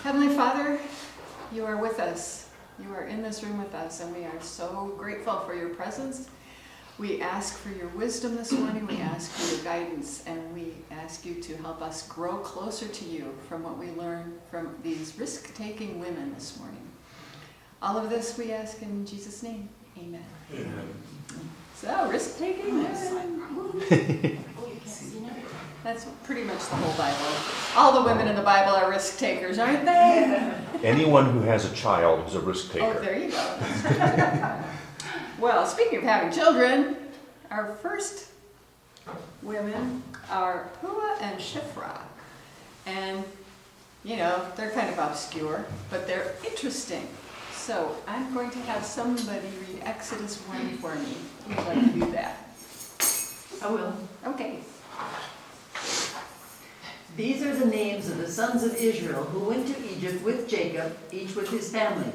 Heavenly Father, you are with us. You are in this room with us, and we are so grateful for your presence. We ask for your wisdom this morning. We ask for your guidance, and we ask you to help us grow closer to you from what we learn from these risk-taking women this morning. All of this we ask in Jesus' name. Amen. Amen. So, risk-taking women. That's pretty much the whole Bible. All the women in the Bible are risk takers, aren't they? Anyone who has a child is a risk taker. Oh, there you go. That's true. Well, speaking of having children, our first women are Puah and Shiphrah. And, you know, they're kind of obscure, but they're interesting. So I'm going to have somebody read Exodus 1 for me. Who'd like to do that? I will. Okay. These are the names of the sons of Israel who went to Egypt with Jacob, each with his family: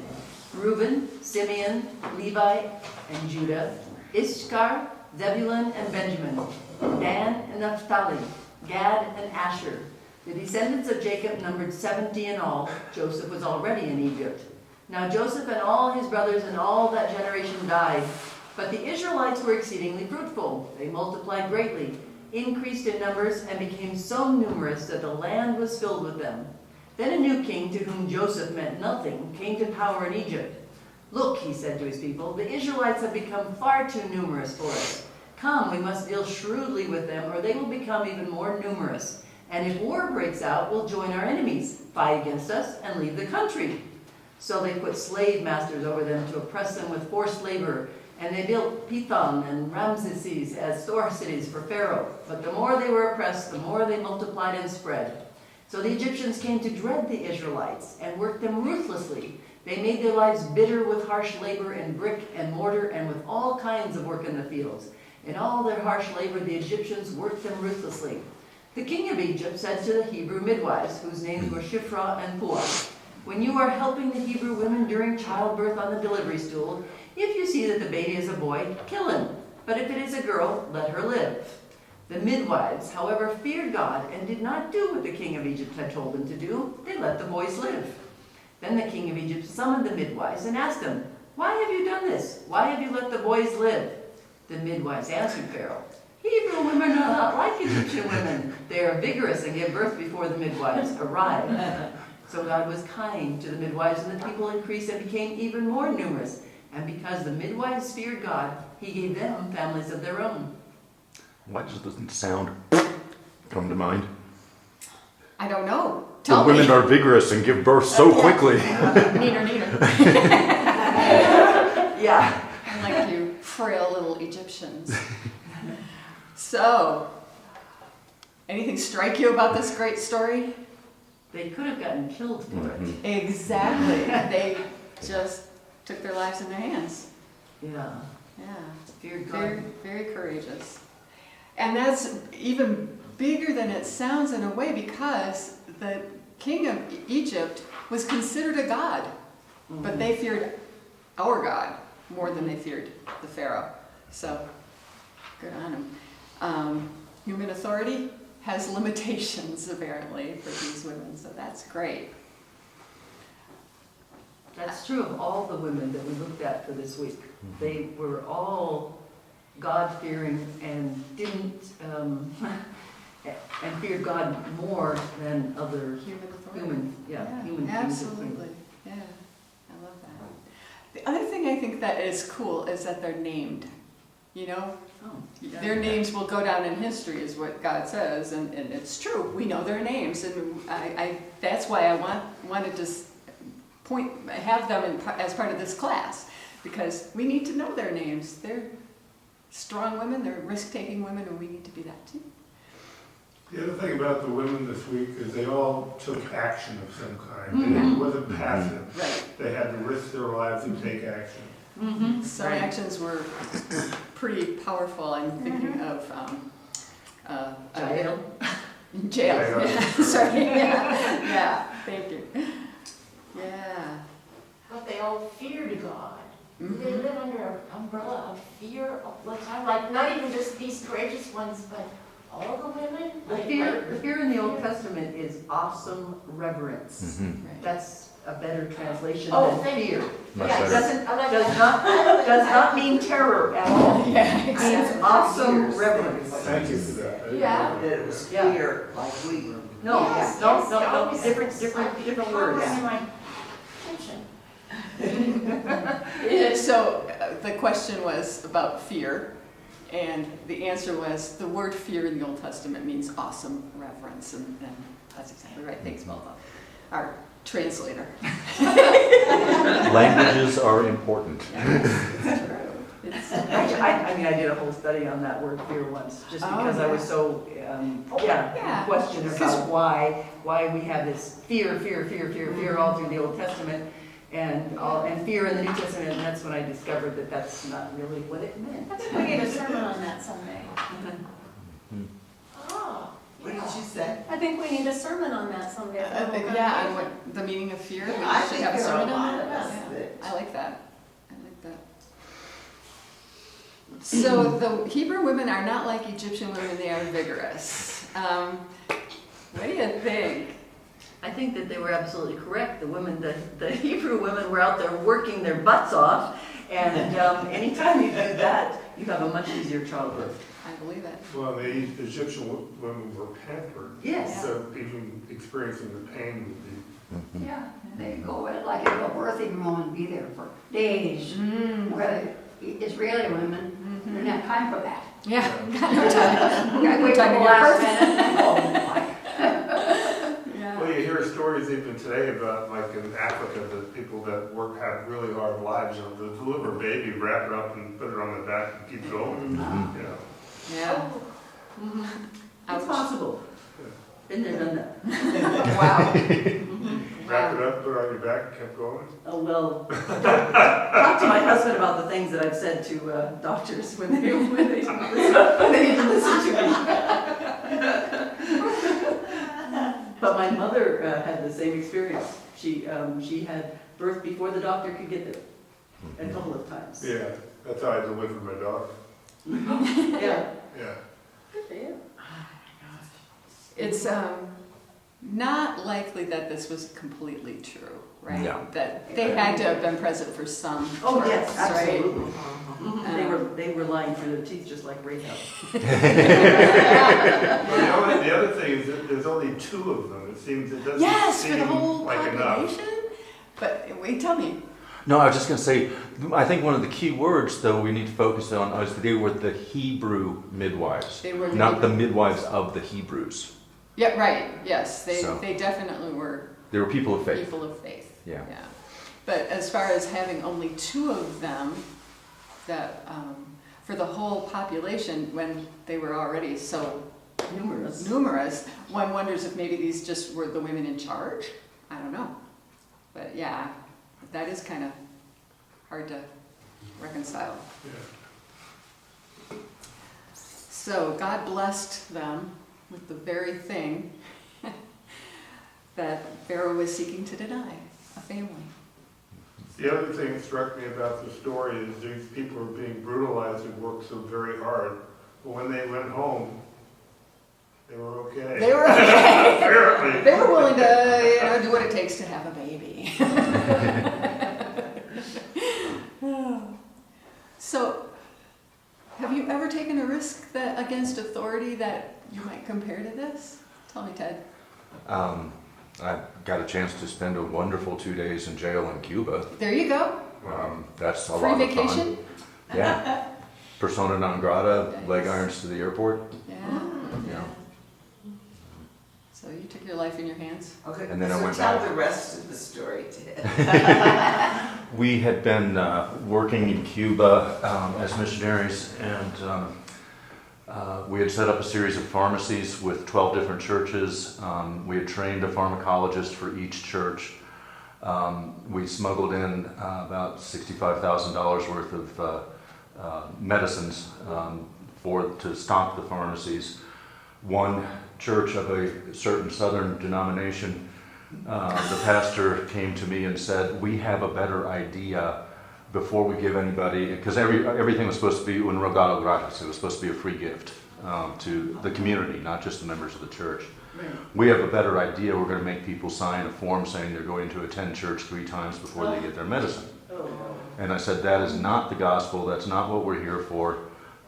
Reuben, Simeon, Levi, and Judah, Issachar, Zebulun, and Benjamin, Dan and Naphtali, Gad and Asher. The descendants of Jacob numbered 70 in all. Joseph was already in Egypt. Now Joseph and all his brothers and all that generation died. But the Israelites were exceedingly fruitful. They multiplied greatly, increased in numbers, and became so numerous that the land was filled with them. Then a new king, to whom Joseph meant nothing, came to power in Egypt. "Look," he said to his people, "the Israelites have become far too numerous for us. Come, we must deal shrewdly with them, or they will become even more numerous. And if war breaks out, we'll join our enemies, fight against us, and leave the country." So they put slave masters over them to oppress them with forced labor, and they built Pithom and Ramesses as store cities for Pharaoh. But the more they were oppressed, the more they multiplied and spread. So the Egyptians came to dread the Israelites and worked them ruthlessly. They made their lives bitter with harsh labor in brick and mortar and with all kinds of work in the fields. In all their harsh labor, the Egyptians worked them ruthlessly. The king of Egypt said to the Hebrew midwives, whose names were Shiphrah and Puah, "When you are helping the Hebrew women during childbirth on the delivery stool, if you see that the baby is a boy, kill him. But if it is a girl, let her live." The midwives, however, feared God and did not do what the king of Egypt had told them to do. They let the boys live. Then the king of Egypt summoned the midwives and asked them, "Why have you done this? Why have you let the boys live?" The midwives answered Pharaoh, "Hebrew women are not like Egyptian women. They are vigorous and give birth before the midwives arrive." So God was kind to the midwives, and the people increased and became even more numerous. And because the midwives feared God, he gave them families of their own. Why does the sound come to mind? I don't know. The Tell me. women are vigorous and give birth so quickly. Neener. Yeah. Like you frail little Egyptians. So, anything strike you about this great story? They could have gotten killed for it. Exactly. They just took their lives in their hands. Yeah. Yeah. Feared God. Very, very courageous. And that's even bigger than it sounds in a way, because the king of Egypt was considered a god, but they feared our God more than they feared the Pharaoh. So, good on them. Human authority has limitations, apparently, for these women, so that's great. That's true of all the women that we looked at for this week. They were all God-fearing and didn't, and feared God more than other Human authority. human beings. Absolutely. Yeah, I love that. The other thing I think that is cool is that they're named. You know, Oh, yeah. their names will go down in history, is what God says, and it's true. We know their names, and I that's why I wanted to have them as part of this class, because we need to know their names. They're strong women, they're risk-taking women, and we need to be that too. The other thing about the women this week is they all took action of some kind. Mhm. It wasn't passive. Right. They had to risk their lives and take action. Mm-hmm. Some actions were pretty powerful. I'm thinking of Jael. Jail. Jail. Yeah. Sorry. Yeah. Thank you. Yeah. But they all feared God. They Mhm. live under an umbrella of fear, of like not even just these courageous ones, but All the women? The fear in the Old Testament is awesome reverence. Mhm. Right. That's a better translation Oh, than thank fear. you. Much Yes. better. Doesn't, I like does that. not mean terror at all. Yeah, It exactly. means awesome reverence. Thank you for that. Yeah. That it was Yeah. clear, like we were. No, Yes, no, yes, no, no, always. different words. Always in my attention. So the question was about fear, and the answer was the word fear in the Old Testament means awesome reverence, and that's exactly right. Thanks, Melba, our translator. Languages are important. It's true. It's, I mean, I did a whole study on that word fear once, just Oh, because I was yeah. so, Yeah. questioned about why we have this fear all through the Old Testament and fear in the New Testament, and that's when I discovered that that's not really what it meant. I think we need a sermon on that someday. Oh, What did yeah. you say? I think we need a sermon on that someday. yeah, and what the meaning of fear. We I should think have a there are a sermon lot on of it. us Yeah. that. I like that. I like that. So the Hebrew women are not like Egyptian women, they are vigorous. What do you think? I think that they were absolutely correct. The Hebrew women were out there working their butts off, and anytime you do that, you have a much easier childbirth. I believe it. Well, the Egyptian women were pampered. Yes. So even experiencing the pain would be. Yeah, they go in like in a birthing room and be there for days. Where the Israeli women didn't have time for that. Yeah, got no time. We wait till Time the to last give minute. Oh, my. Yeah. Well, you hear stories even today about, like in Africa, the people that have really hard lives, they'll deliver a baby, wrap it up and put it on the back and keep going, you know. Yeah. It's Ouch. possible. Been there, done that. Wow. Wrap it up, put it on your back and kept going. Oh, well, talk to my husband about the things that I've said to doctors when they didn't listen to me. But my mother had the same experience. She had birth before the doctor could get there, a couple of times. Yeah, that's how I delivered my daughter. Yeah. Yeah. Good for you. It's not likely that this was completely true, right? Yeah. That they had to have been present for some. Oh, births, yes, right? absolutely. They were lying through their teeth just like Rahab. Well, the other thing is that there's only 2 of them. It seems it doesn't Yes, for seem the whole like enough. population. But wait, tell me. No, I was just going to say, I think one of the key words, though, we need to focus on is they were the Hebrew midwives, They were not the midwives of the Hebrews. Yeah, right. Yes, So. they definitely were They were people of faith. people of faith. Yeah. But as far as having only 2 of them, that for the whole population, when they were already so numerous, one wonders if maybe these just were the women in charge. I don't know. But yeah, that is kind of hard to reconcile. Yeah. So God blessed them with the very thing that Pharaoh was seeking to deny, a family. The other thing that struck me about the story is these people are being brutalized and worked so very hard. But when they went home, they were okay. They were okay. Apparently. They were willing to, do what it takes to have a baby. So, have you ever taken a risk against authority that you might compare to this? Tell me, Ted. I got a chance to spend a wonderful 2 days in jail in Cuba. There you go. That's a Free lot of vacation? fun. Yeah. Persona non grata, leg irons to the airport. Yeah. Yeah. So you took your life in your hands? Okay, And then I so went tell back. the rest of the story, Ted. We had been working in Cuba as missionaries, and we had set up a series of pharmacies with 12 different churches. We had trained a pharmacologist for each church. We smuggled in about $65,000 worth of medicines to stock the pharmacies. One church of a certain southern denomination, the pastor came to me and said, "We have a better idea before we give anybody," because everything was supposed to be un regalo gratis. It was supposed to be a free gift. to the community, not just the members of the church. Right. We have a better idea. We're going to make people sign a form saying they're going to attend church 3 times before they get their medicine. Oh, And I said, that is not the gospel. That's not what we're here for.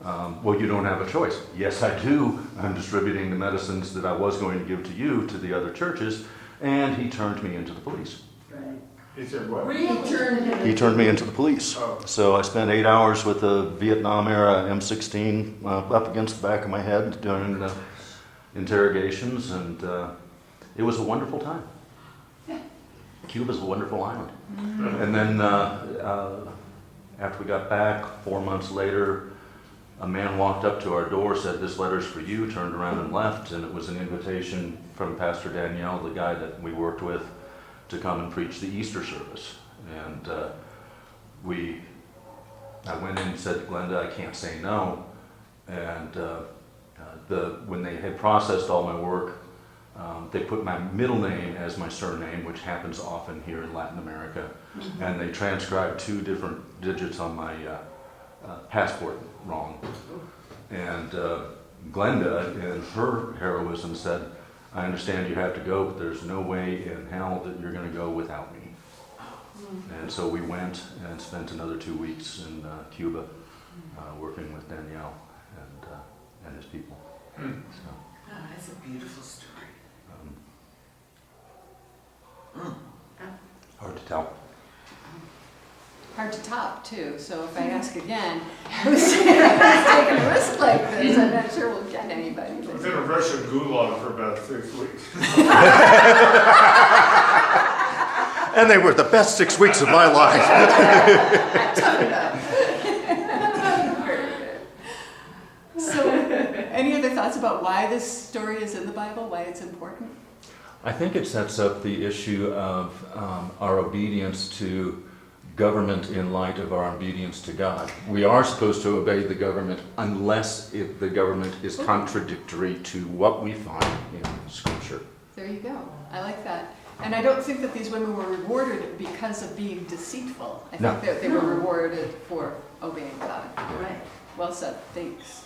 Well, you don't have a choice. Yes, I do. I'm distributing the medicines that I was going to give to you to the other churches. And he turned me into the police. right. He said what? He turned me into the police. Oh. So I spent 8 hours with a Vietnam era M16 up against the back of my head during the interrogations, and it was a wonderful time. Cuba's a wonderful island. And then after we got back, 4 months later, a man walked up to our door, said, "This letter's for you," turned around and left, and it was an invitation from Pastor Danielle, the guy that we worked with, to come and preach the Easter service. And I went in and said to Glenda, "I can't say no." And when they had processed all my work, they put my middle name as my surname, which happens often here in Latin America, and they transcribed 2 different digits on my passport wrong. And Glenda, in her heroism, said, "I understand you have to go, but there's no way in hell that you're going to go without me." And so we went and spent another 2 weeks in Cuba, working with Danielle and his people. So, Oh, that's a beautiful story. hard to tell. Hard to top, too. So if I ask again, who's taking a risk like this, I'm not sure we'll get anybody. I was in a Russian gulag for about 6 weeks. And they were the best 6 weeks of my life. Tough enough. Very good. So, any other thoughts about why this story is in the Bible, why it's important? I think it sets up the issue of our obedience to government in light of our obedience to God. We are supposed to obey the government unless the government is contradictory to what we find in Scripture. There you go. I like that. And I don't think that these women were rewarded because of being deceitful. I No. think that they were rewarded for obeying God. Right. Well said. Thanks.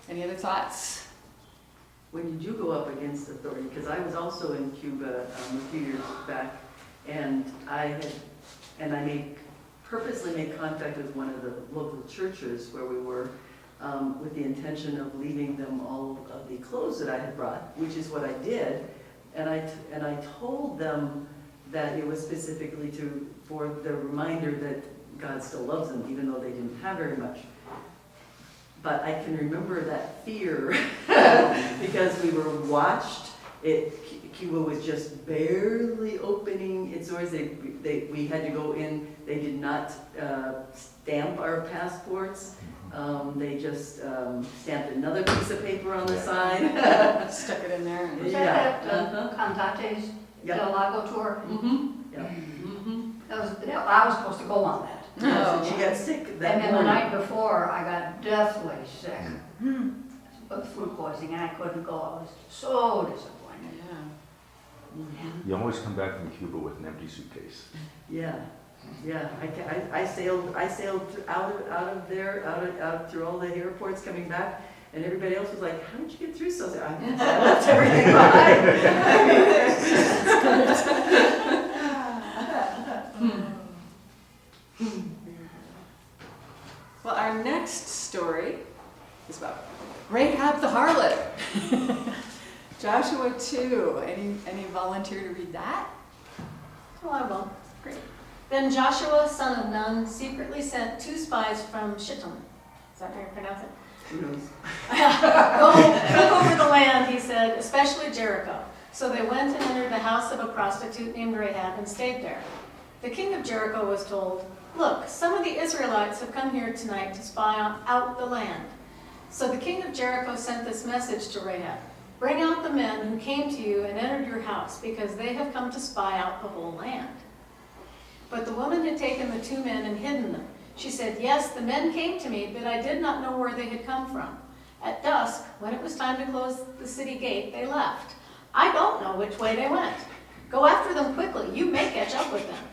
Any other thoughts? When did you go up against authority? Because I was also in Cuba a few years back, and I purposely made contact with one of the local churches where we were, with the intention of leaving them all of the clothes that I had brought, which is what I did. And I told them that it was specifically for the reminder that God still loves them, even though they didn't have very much. But I can remember that fear because we were watched. Cuba was just barely opening its doors. We had to go in. They did not stamp our passports. They just stamped another piece of paper on the side. Stuck it in there. And Was Yeah. that at Cantates Yeah. Del Lago tour? Yeah. I was supposed to go on that. Yeah, so she got sick that And then the morning. night before, I got deathly sick with food poisoning, and I couldn't go. I was so disappointed. yeah. You always come back from Cuba with an empty suitcase. Yeah, yeah. I sailed out of there, through all the airports coming back, and everybody else was like, "How did you get through so?" I left everything behind. Well, our next story is about Rahab the harlot. Joshua 2. Any volunteer to read that? Oh, I will. Great. Then Joshua, son of Nun, secretly sent 2 spies from Shittim. Is that how you pronounce it? Who knows? Go look over the land, he said, especially Jericho. So they went and entered the house of a prostitute named Rahab and stayed there. The king of Jericho was told, "Look, some of the Israelites have come here tonight to spy out the land." So the king of Jericho sent this message to Rahab: "Bring out the men who came to you and entered your house, because they have come to spy out the whole land." But the woman had taken the 2 men and hidden them. She said, "Yes, the men came to me, but I did not know where they had come from. At dusk, when it was time to close the city gate, they left. I don't know which way they went. Go after them quickly. You may catch up with them."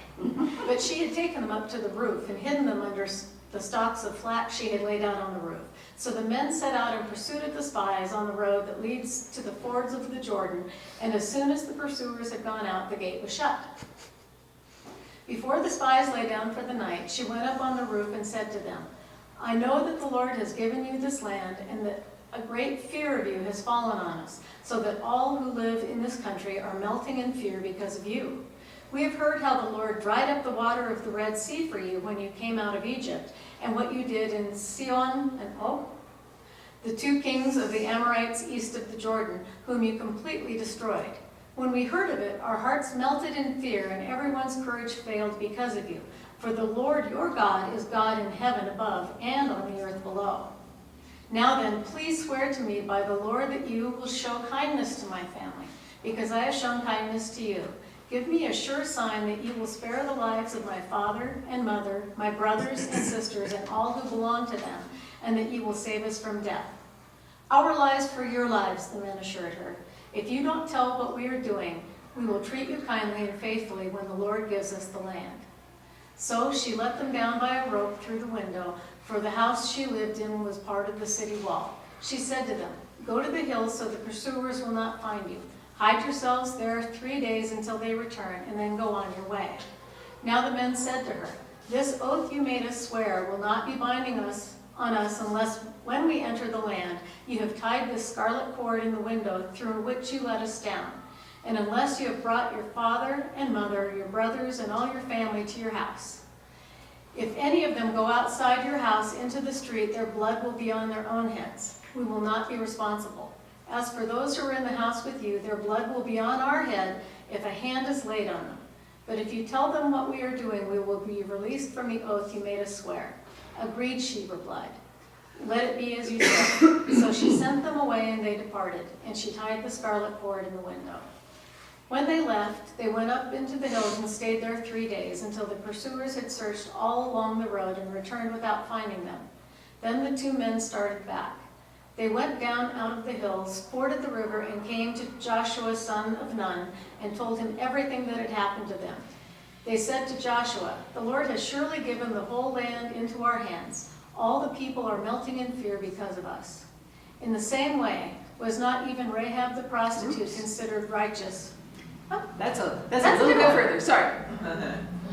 But she had taken them up to the roof and hidden them under the stalks of flax she had laid out on the roof. So the men set out in pursuit of the spies on the road that leads to the fords of the Jordan, and as soon as the pursuers had gone out, the gate was shut. Before the spies lay down for the night, she went up on the roof and said to them, I know that the Lord has given you this land, and that a great fear of you has fallen on us, so that all who live in this country are melting in fear because of you. We have heard how the Lord dried up the water of the Red Sea for you when you came out of Egypt, and what you did in Sihon and Og, the two kings of the Amorites east of the Jordan, whom you completely destroyed. When we heard of it, our hearts melted in fear, and everyone's courage failed because of you. For the Lord your God is God in heaven above and on the earth below. Now then, please swear to me by the Lord that you will show kindness to my family, because I have shown kindness to you. Give me a sure sign that you will spare the lives of my father and mother, my brothers and sisters, and all who belong to them, and that you will save us from death. Our lives for your lives, the men assured her. If you don't tell what we are doing, we will treat you kindly and faithfully when the Lord gives us the land. So she let them down by a rope through the window, for the house she lived in was part of the city wall. She said to them, Go to the hills so the pursuers will not find you. Hide yourselves there 3 days until they return, and then go on your way. Now the men said to her, This oath you made us swear will not be binding on us unless, when we enter the land, you have tied this scarlet cord in the window through which you let us down, and unless you have brought your father and mother, your brothers, and all your family to your house. If any of them go outside your house into the street, their blood will be on their own heads. We will not be responsible. As for those who are in the house with you, their blood will be on our head if a hand is laid on them. But if you tell them what we are doing, we will be released from the oath you made us swear. Agreed, she replied. Let it be as you said. So she sent them away, and they departed, and she tied the scarlet cord in the window. When they left, they went up into the hills and stayed there 3 days, until the pursuers had searched all along the road and returned without finding them. Then the two men started back. They went down out of the hills, forded the river, and came to Joshua son of Nun, and told him everything that had happened to them. They said to Joshua, The Lord has surely given the whole land into our hands. All the people are melting in fear because of us. In the same way, was not even Rahab the prostitute considered righteous? Oh, that's a little bit further, sorry.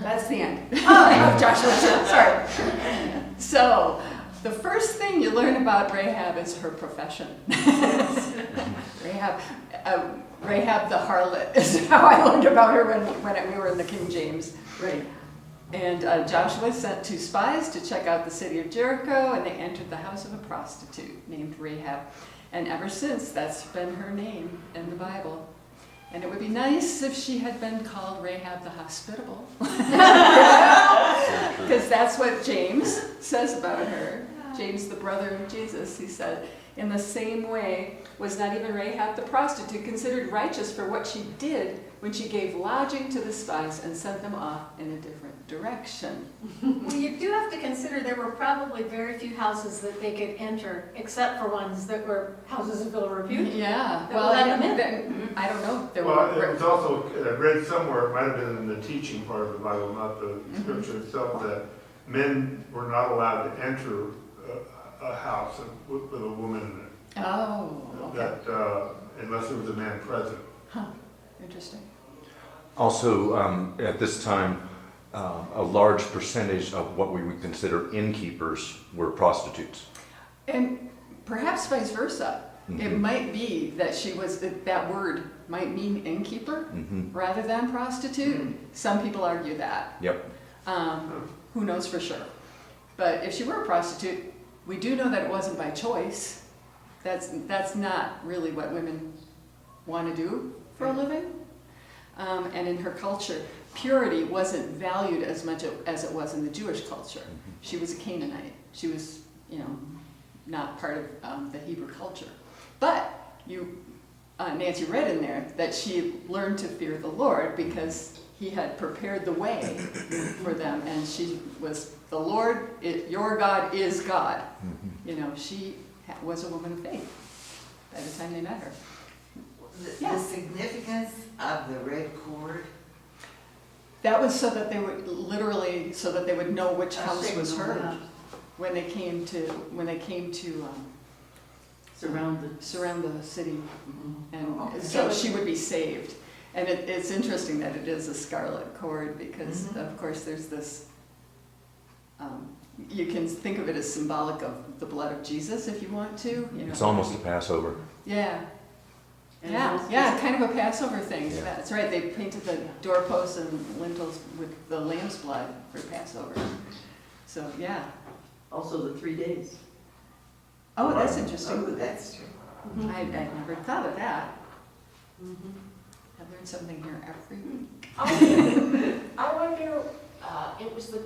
That's the end Oh, of Joshua 2, sorry. So, the first thing you learn about Rahab is her profession. Rahab the harlot is how I learned about her when we were in the King James. Right. And Joshua sent 2 spies to check out the city of Jericho, and they entered the house of a prostitute named Rahab. And ever since, that's been her name in the Bible. And it would be nice if she had been called Rahab the Hospitable. Because that's what James says about her. James, the brother of Jesus, he said, in the same way, was not even Rahab the prostitute considered righteous for what she did when she gave lodging to the spies and sent them off in a different direction. Well, you do have to consider there were probably very few houses that they could enter, except for ones that were houses of ill repute. Yeah, That will let them in. then, I don't know. There Well, were, it was also, I read somewhere, it might have been in the teaching part of the Bible, not the scripture itself, that men were not allowed to enter a house with a woman in it. oh, okay. That, unless there was a man present. Huh, interesting. Also, at this time, a large percentage of what we would consider innkeepers were prostitutes. And perhaps vice versa. It Mhm. might be that that word might mean innkeeper Mhm. rather than prostitute. Some people argue that. Yep. Who knows for sure. But if she were a prostitute, we do know that it wasn't by choice. That's not really what women want to do for a living. And in her culture, purity wasn't valued as much as it was in the Jewish culture. She was a Canaanite. She was, not part of the Hebrew culture. But Nancy read in there that she learned to fear the Lord because he had prepared the way for them, and she was, the Lord, your God is God. She was a woman of faith by the time they met her. The significance of the red cord, That was so that they would, literally, so that they would know which house was signal, hers yeah. when they came to Surround the. surround the city. And Oh, okay. so she would be saved. And it's interesting that it is a scarlet cord because, of course, there's this, you can think of it as symbolic of the blood of Jesus if you want to. You know. It's almost a Passover. Yeah. And Yeah, those- yeah, kind of a Passover thing. Yeah. That's right. They painted the doorposts and lintels with the lamb's blood for Passover. So, yeah. Also the 3 days. Oh, that's Oh, interesting. that's true. I never thought of that. I learn something here every week. I wonder, it was the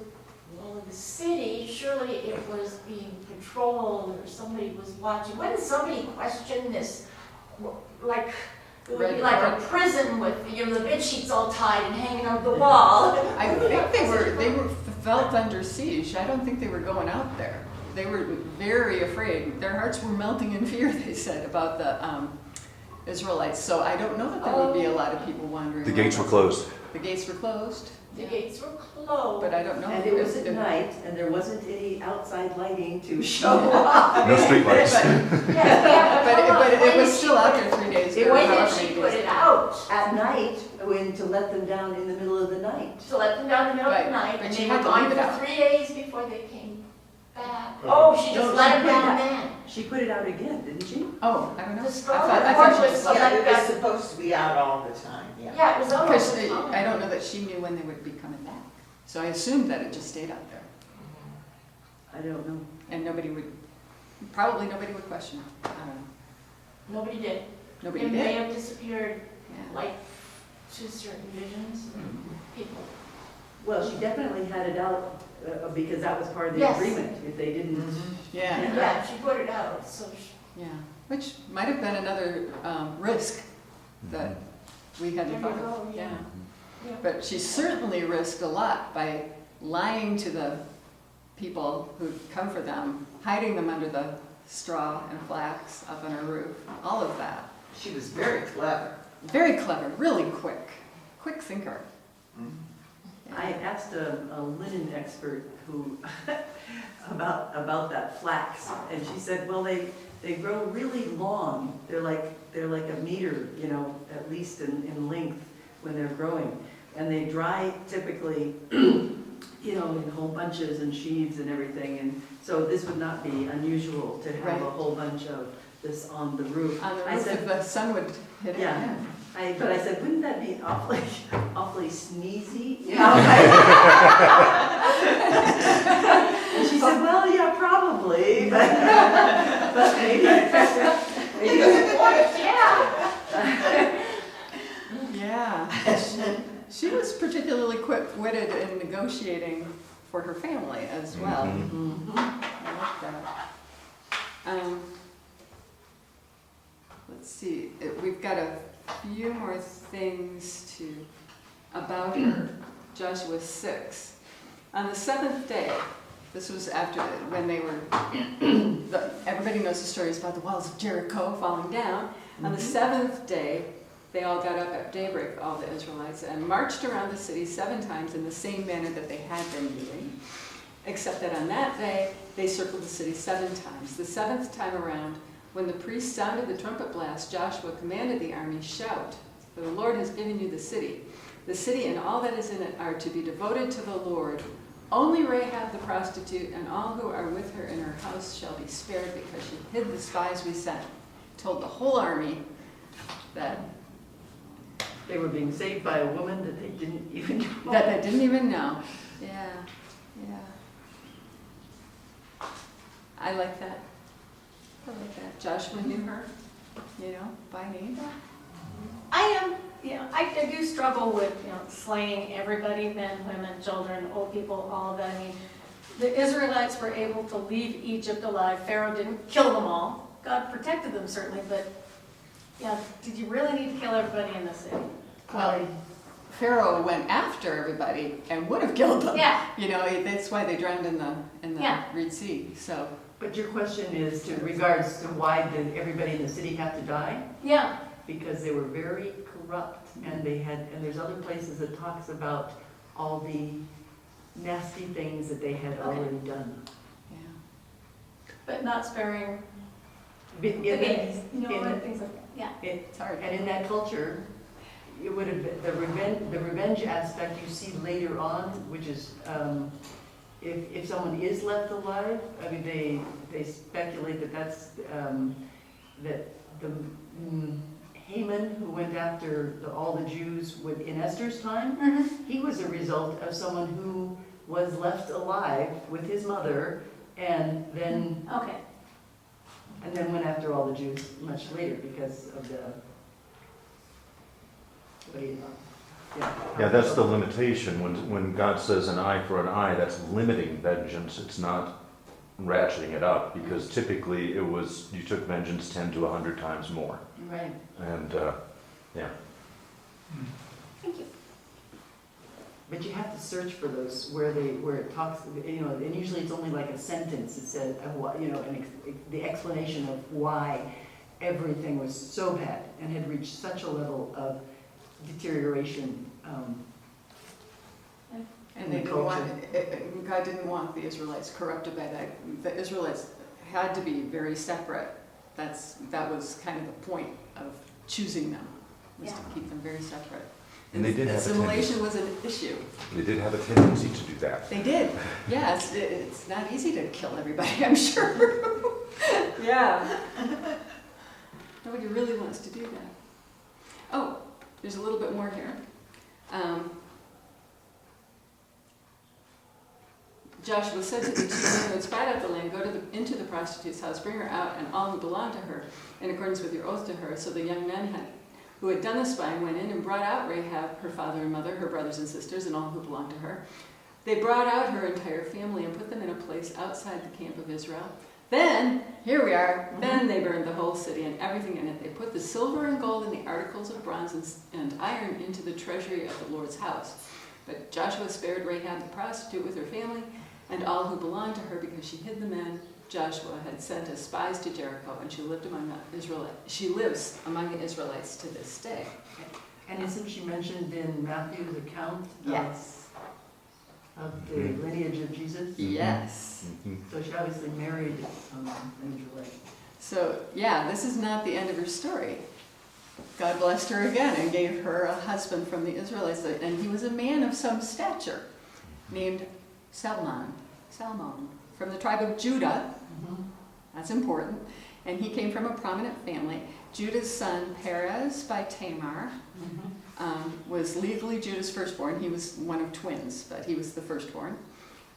city, surely it was being patrolled or somebody was watching. Wouldn't somebody question this, like, it would be Red like a carpet. prison with, the bed sheets all tied and hanging on the wall. I think they were felt under siege. I don't think they were going out there. They were very afraid. Their hearts were melting in fear, they said, about the Israelites. So I don't know that there would be a lot of people wandering The gates were around. closed. The gates were closed, The gates were closed. but I don't know. And it was if- at night, and there wasn't any outside lighting to show up. No streetlights. But it was still out there 3 days. or When did however she many put days. it out? At night, to let them down in the middle of the night. To let them down in the middle of the Right, night, but and she they had were to gone leave it for out. 3 days before they came back. Oh. Oh, she No, just let she them put it down out. then. She put it out again, didn't she? Oh, I don't know. The I straw thought cord she was just like left Yeah, it that. was supposed to be out all the time, yeah. Yeah, it was almost. Because I don't know that she knew when they would be coming back. So I assumed that it just stayed out there. I don't know. And probably nobody would question it. I don't know. Nobody did. Nobody It may did. have disappeared, Yeah. like, to certain visions and people. Well, she definitely had it out because that was part of the Yes. agreement. If they didn't, Yeah, Yeah, she put it out, so yeah. Which might have been another risk that we hadn't There thought you of. go, yeah. Yeah. But she certainly risked a lot by lying to the people who'd come for them, hiding them under the straw and flax up on her roof, all of that. She was very clever. Very clever, really quick thinker. I asked a linen expert who about that flax, and she said, well, they grow really long. They're like a meter, at least in length when they're growing, and they dry typically, in whole bunches and sheaves and everything. And so this would not be unusual to have Right. a whole bunch of this on the roof. On the I roof, said, if the sun would hit it. Yeah. But I said, wouldn't that be awfully sneezy? And she said, well, yeah, probably, but maybe. Yeah. She was particularly quick-witted in negotiating for her family as well. Mhm. I like that. Let's see, we've got a few more things about her. Joshua 6. On the seventh day, this was after when they were, everybody knows the stories about the walls of Jericho falling down. On the seventh day, they all got up at daybreak, all the Israelites, and marched around the city 7 times in the same manner that they had been doing, except that on that day, they circled the city 7 times. The 7th time around, when the priest sounded the trumpet blast, Joshua commanded the army, shout, for the Lord has given you the city. The city and all that is in it are to be devoted to the Lord. Only Rahab the prostitute and all who are with her in her house shall be spared because she hid the spies we sent. Told the whole army that They were being saved by a woman that they didn't even know. that they didn't even know. Yeah, yeah. I like that. I like that. Joshua knew her, by name. I do struggle with, slaying everybody, men, women, children, old people, all of that. I mean, the Israelites were able to leave Egypt alive. Pharaoh didn't kill them all. God protected them certainly, but did you really need to kill everybody in the city? Well, Pharaoh went after everybody and would have killed them. Yeah. That's why they drowned in the Yeah. Red Sea. So But your question is in regards to why did everybody in the city have to die? Yeah, Because they were very corrupt, and there's other places that talks about all the nasty things that they had already done. Yeah. But not sparing But the in babies, you know, in and things like that, yeah. It's hard. And in that culture, it would have been, the revenge aspect you see later on, which is, if someone is left alive, I mean, they speculate that that's, that the Haman, who went after all the Jews in Esther's time, he was a result of someone who was left alive with his mother and then Okay, went after all the Jews much later because of the, Yeah, that's the limitation. When God says an eye for an eye, that's limiting vengeance. It's not ratcheting it up, because typically it was, you took vengeance 10 to 100 times more. Right. And, yeah. thank you. But you have to search for those where it talks, you know, and usually it's only like a sentence. It says, you know, the explanation of why everything was so bad and had reached such a level of deterioration. And they didn't want, God didn't want the Israelites corrupted by that. The Israelites had to be very separate. That was kind of the point of choosing them, was to Yeah. keep them very separate. And they did have a Assimilation was an issue. They did have a tendency to do that. They did. Yeah, it's not easy to kill everybody, I'm sure. Yeah. Nobody really wants to do that. Oh, there's a little bit more here. Joshua said to the two men who had spied out the land, go into the prostitute's house, bring her out, and all who belong to her, in accordance with your oath to her. So the young men who had done the spying went in and brought out Rahab, her father and mother, her brothers and sisters, and all who belonged to her. They brought out her entire family and put them in a place outside the camp of Israel. Then, here we are, then they burned the whole city and everything in it. They put the silver and gold and the articles of bronze and iron into the treasury of the Lord's house. But Joshua spared Rahab the prostitute with her family and all who belonged to her, because she hid the men Joshua had sent as spies to Jericho, and she lived among the Israelites. She lives among the Israelites to this day. And isn't she mentioned in Matthew's account Yes. of the lineage of Jesus? Yes. Mhm. So she obviously married an Israelite. So, yeah, this is not the end of her story. God blessed her again and gave her a husband from the Israelites, and he was a man of some stature, named Salmon, from the tribe of Judah. That's important. And he came from a prominent family. Judah's son, Perez by Tamar, was legally Judah's firstborn. He was one of twins, but he was the firstborn.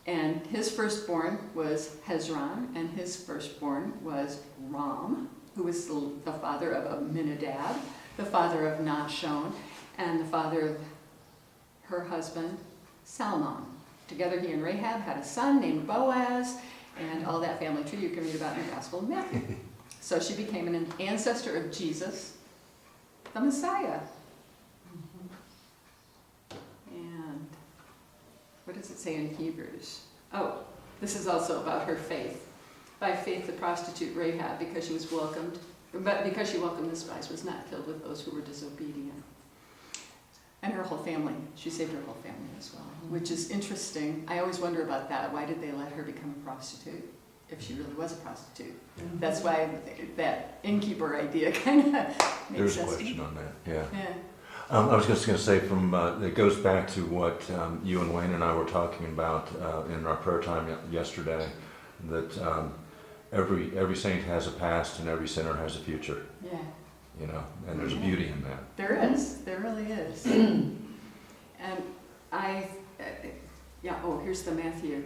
And his firstborn was Hezron, and his firstborn was Ram, who was the father of Aminadab, the father of Nahshon, and the father of her husband, Salmon. Together he and Rahab had a son named Boaz, and all that family tree you can read about in the Gospel of Matthew. So she became an ancestor of Jesus, the Messiah. And what does it say in Hebrews? Oh, this is also about her faith. By faith the prostitute Rahab, because she welcomed the spies, was not filled with those who were disobedient. And her whole family, she saved her whole family as well, which is interesting. I always wonder about that. Why did they let her become a prostitute if she really was a prostitute? That's why that innkeeper idea kind of makes There's a sense. question on that, yeah. Yeah. I was just going to say, it goes back to what you and Wayne and I were talking about in our prayer time yesterday, that every saint has a past and every sinner has a future, Yeah. you know, and there's a beauty in that. There is. There really is. And here's the Matthew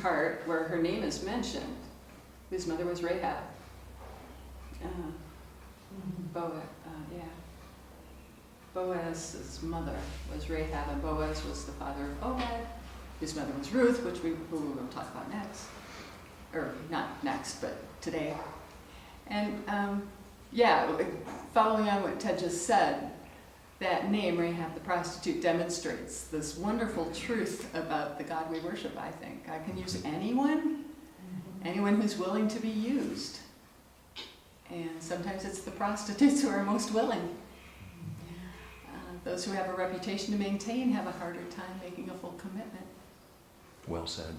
part where her name is mentioned. His mother was Rahab. Boaz's mother was Rahab, and Boaz was the father of Obed. His mother was Ruth, who we're going to talk about next. Or not next, but today. And following on what Ted just said, that name, Rahab the prostitute, demonstrates this wonderful truth about the God we worship, I think. God can use anyone who's willing to be used. And sometimes it's the prostitutes who are most willing. those who have a reputation to maintain have a harder time making a full commitment. Well said.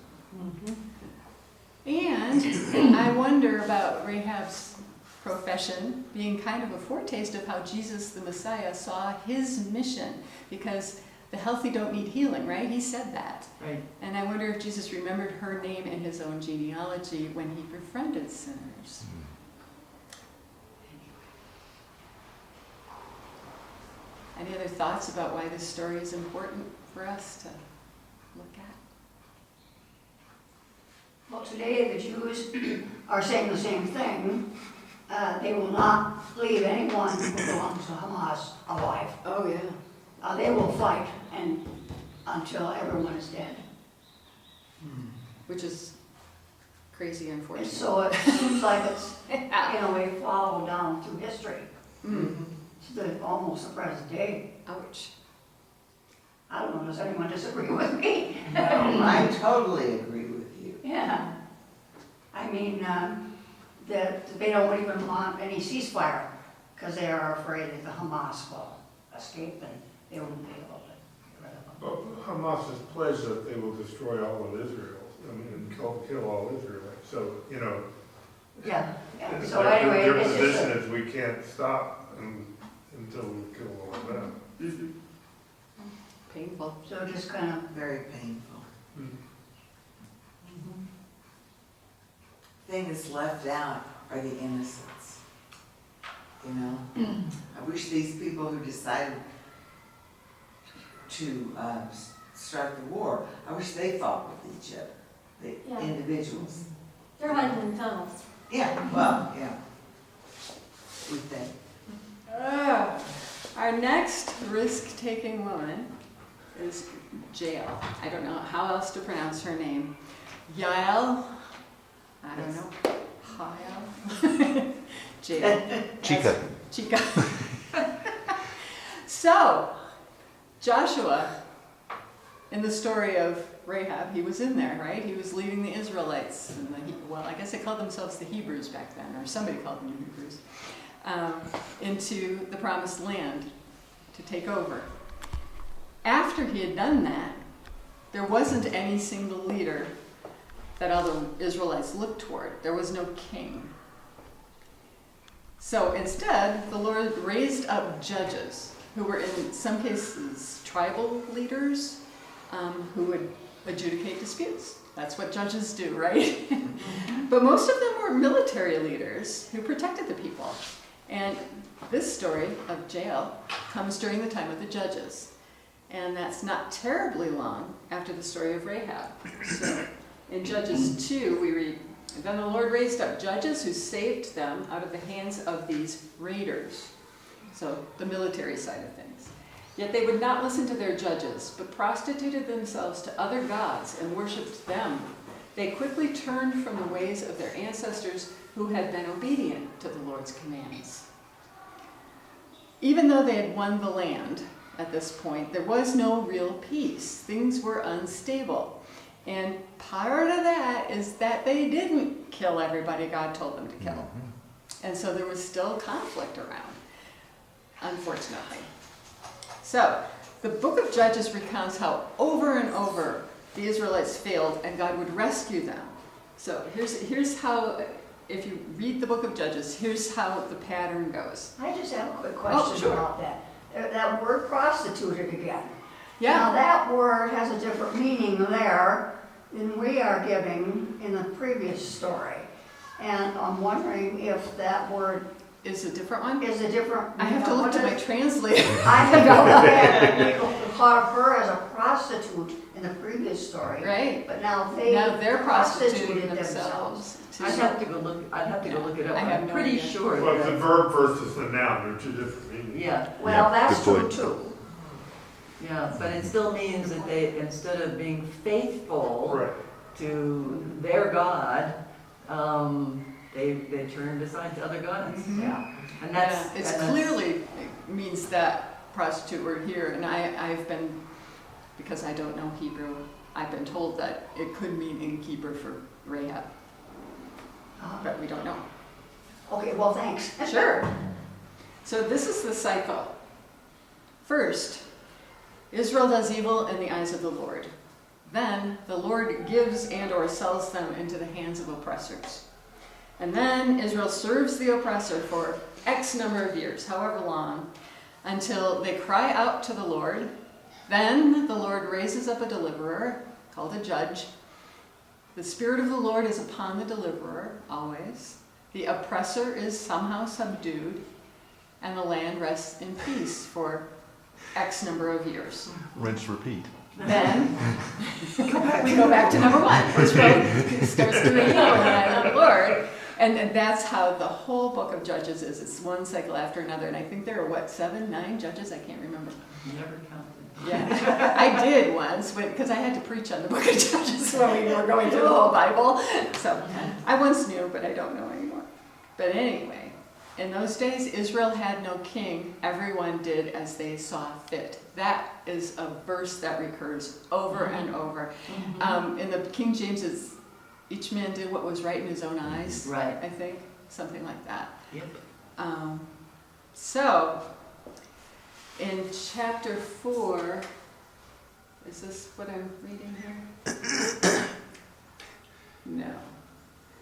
And I wonder about Rahab's profession being kind of a foretaste of how Jesus the Messiah saw his mission, because the healthy don't need healing, right? He said that. Right. And I wonder if Jesus remembered her name in his own genealogy when he befriended sinners. Any other thoughts about why this story is important for us to look at? Well, today the Jews are saying the same thing. They will not leave anyone who belongs to Hamas alive. Oh, yeah. They will fight until everyone is dead. Which is crazy, And unfortunately. so it seems like it's, Yeah. in a way, followed down through history. Mm. To almost the present day. Ouch. I don't know, does anyone disagree with me? No, I totally agree with you. Yeah. I mean, that they don't even want any ceasefire because they are afraid that the Hamas will escape and they won't be able to get rid of them. But Hamas has pledged that they will destroy all of Israel, I mean, and kill all Israelites. So, you know, Yeah. it's So like anyway, their it's just position a- is we can't stop until we kill all of them. Painful. so just kind of, Very painful. Thing that's left out are the innocents. You know? I wish these people who decided to start the war, I wish they fought with each other, the Yeah. individuals. They're hiding in tunnels. Yeah, well, yeah. We think. Our next risk-taking woman is Jael. I don't know how else to pronounce her name. Yael? I don't know. Jael? Jael. Chica. Chica. So, Joshua, in the story of Rahab, he was in there, right? He was leading the Israelites, and well, I guess they called themselves the Hebrews back then, or somebody called them the Hebrews, into the promised land to take over. After he had done that, there wasn't any single leader that all the Israelites looked toward. There was no king. So instead, the Lord raised up judges who were in some cases tribal leaders who would adjudicate disputes. That's what judges do, right? But most of them were military leaders who protected the people. And this story of Jael comes during the time of the judges. And that's not terribly long after the story of Rahab. So in Judges 2, we read, "Then the Lord raised up judges who saved them out of the hands of these raiders." So the military side of things. "Yet they would not listen to their judges, but prostituted themselves to other gods and worshipped them. They quickly turned from the ways of their ancestors who had been obedient to the Lord's commands." Even though they had won the land at this point, there was no real peace. Things were unstable. And part of that is that they didn't kill everybody God told them to kill. And so there was still conflict around, unfortunately. So, the book of Judges recounts how over and over the Israelites failed and God would rescue them. So here's how, if you read the book of Judges, here's how the pattern goes. I just have a quick question sure. about that. That word prostituted again. Yeah, Now that word has a different meaning there than we are giving in the previous story. And I'm wondering if that word is a different one. is a different. I have to look to my translator. I think I thought of her as a prostitute in the previous story. Right. But now they Now they're prostituting prostituted themselves. I'd have to go look, I'd have to go look it up. I have I'm no pretty idea. sure Well, the that, verb versus the noun, they're two different meanings. yeah, Well, Yeah, that's good true point. too. yeah, but it still means that they, instead of being faithful Right. to their God, they turned aside to other gods. Mhm. Yeah. And Yeah, that's. it's and that's- clearly means that prostitute word here, and I've been, because I don't know Hebrew, I've been told that it could mean innkeeper for Rahab, but we don't know. Okay, well, thanks. Sure. So this is the cycle. First, Israel does evil in the eyes of the Lord. Then the Lord gives and or sells them into the hands of oppressors. And then Israel serves the oppressor for X number of years, however long, until they cry out to the Lord. Then the Lord raises up a deliverer, called a judge. The Spirit of the Lord is upon the deliverer, always. The oppressor is somehow subdued, and the land rests in peace for X number of years. Rinse, repeat. Then we go back to number one. Israel starts doing evil in the eyes of the Lord. And that's how the whole book of Judges is. It's one cycle after another. And I think there are, 7, 9 judges? I can't remember. Never counted. Yeah, I did once, because I had to preach on the book of Judges when we were going through the whole Bible. So I once knew, but I don't know anymore. But anyway, in those days, Israel had no king. Everyone did as they saw fit. That is a verse that recurs over and over. In the King James, each man did what was right in his own eyes. Right. I think, something like that. Yep. So, in chapter 4, is this what I'm reading here? No.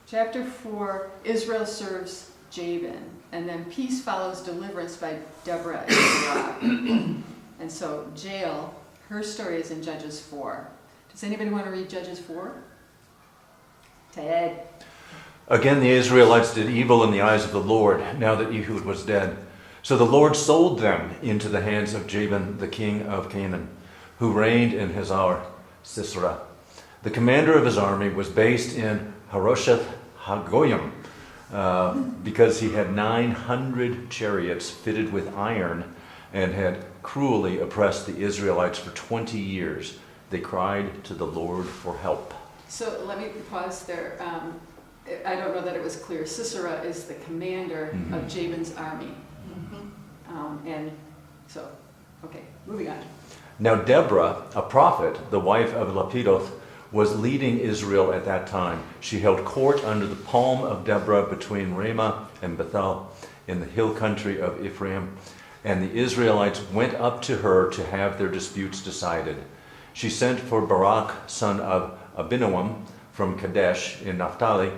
Chapter 4, Israel serves Jabin, and then peace follows deliverance by Deborah and Barak. And so Jael, her story is in Judges 4. Does anybody want to read Judges 4? Ted. Again, the Israelites did evil in the eyes of the Lord, now that Ehud was dead. So the Lord sold them into the hands of Jabin, the king of Canaan, who reigned in Hazar Sisera. The commander of his army was based in Harosheth Hagoyim, because he had 900 chariots fitted with iron and had cruelly oppressed the Israelites for 20 years. They cried to the Lord for help. So let me pause there. I don't know that it was clear. Sisera is the commander of Jabin's army. And so, okay, moving on. Now Deborah, a prophet, the wife of Lapidoth, was leading Israel at that time. She held court under the palm of Deborah between Ramah and Bethel in the hill country of Ephraim, and the Israelites went up to her to have their disputes decided. She sent for Barak, son of Abinoam, from Kadesh in Naphtali,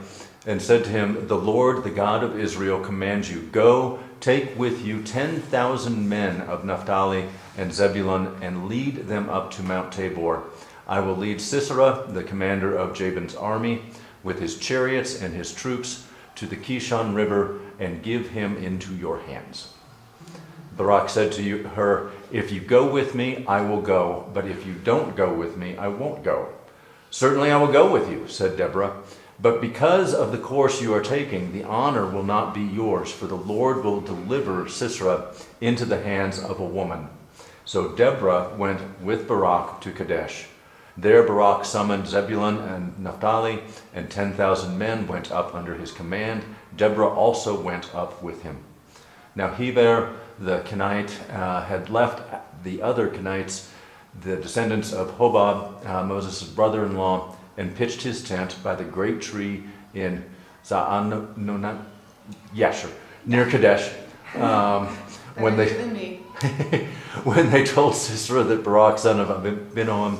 and said to him, "The Lord, the God of Israel, commands you, go, take with you 10,000 men of Naphtali and Zebulun, and lead them up to Mount Tabor. I will lead Sisera, the commander of Jabin's army, with his chariots and his troops to the Kishon River, and give him into your hands." Barak said to her, "If you go with me, I will go, but if you don't go with me, I won't go." "Certainly I will go with you," said Deborah, "but because of the course you are taking, the honor will not be yours, for the Lord will deliver Sisera into the hands of a woman." So Deborah went with Barak to Kadesh. There Barak summoned Zebulun and Naphtali, and 10,000 men went up under his command. Deborah also went up with him. Now Heber the Kenite had left the other Kenites, the descendants of Hobab, Moses' brother-in-law, and pitched his tent by the great tree in Za'ananun, near Kadesh. When Better than me. when they told Sisera that Barak, son of Abinoam,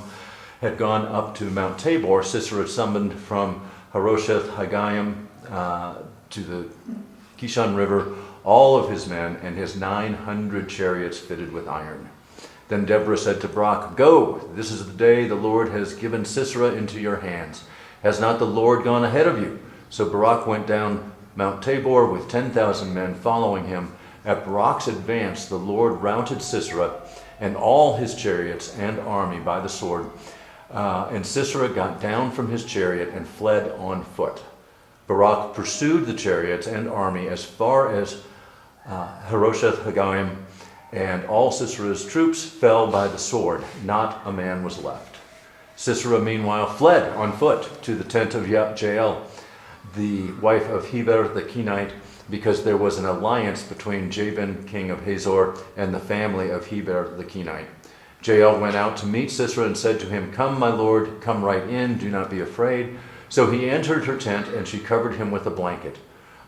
had gone up to Mount Tabor, Sisera summoned from Harosheth Hagoyim to the Kishon River all of his men and his 900 chariots fitted with iron. Then Deborah said to Barak, "Go, this is the day the Lord has given Sisera into your hands. Has not the Lord gone ahead of you?" So Barak went down Mount Tabor with 10,000 men following him. At Barak's advance, the Lord routed Sisera and all his chariots and army by the sword. And Sisera got down from his chariot and fled on foot. Barak pursued the chariots and army as far as Harosheth Hagoyim, and all Sisera's troops fell by the sword. Not a man was left. Sisera, meanwhile, fled on foot to the tent of Jael, the wife of Heber the Kenite, because there was an alliance between Jabin, king of Hazor, and the family of Heber the Kenite. Jael went out to meet Sisera and said to him, "Come, my lord, come right in, do not be afraid." So he entered her tent, and she covered him with a blanket.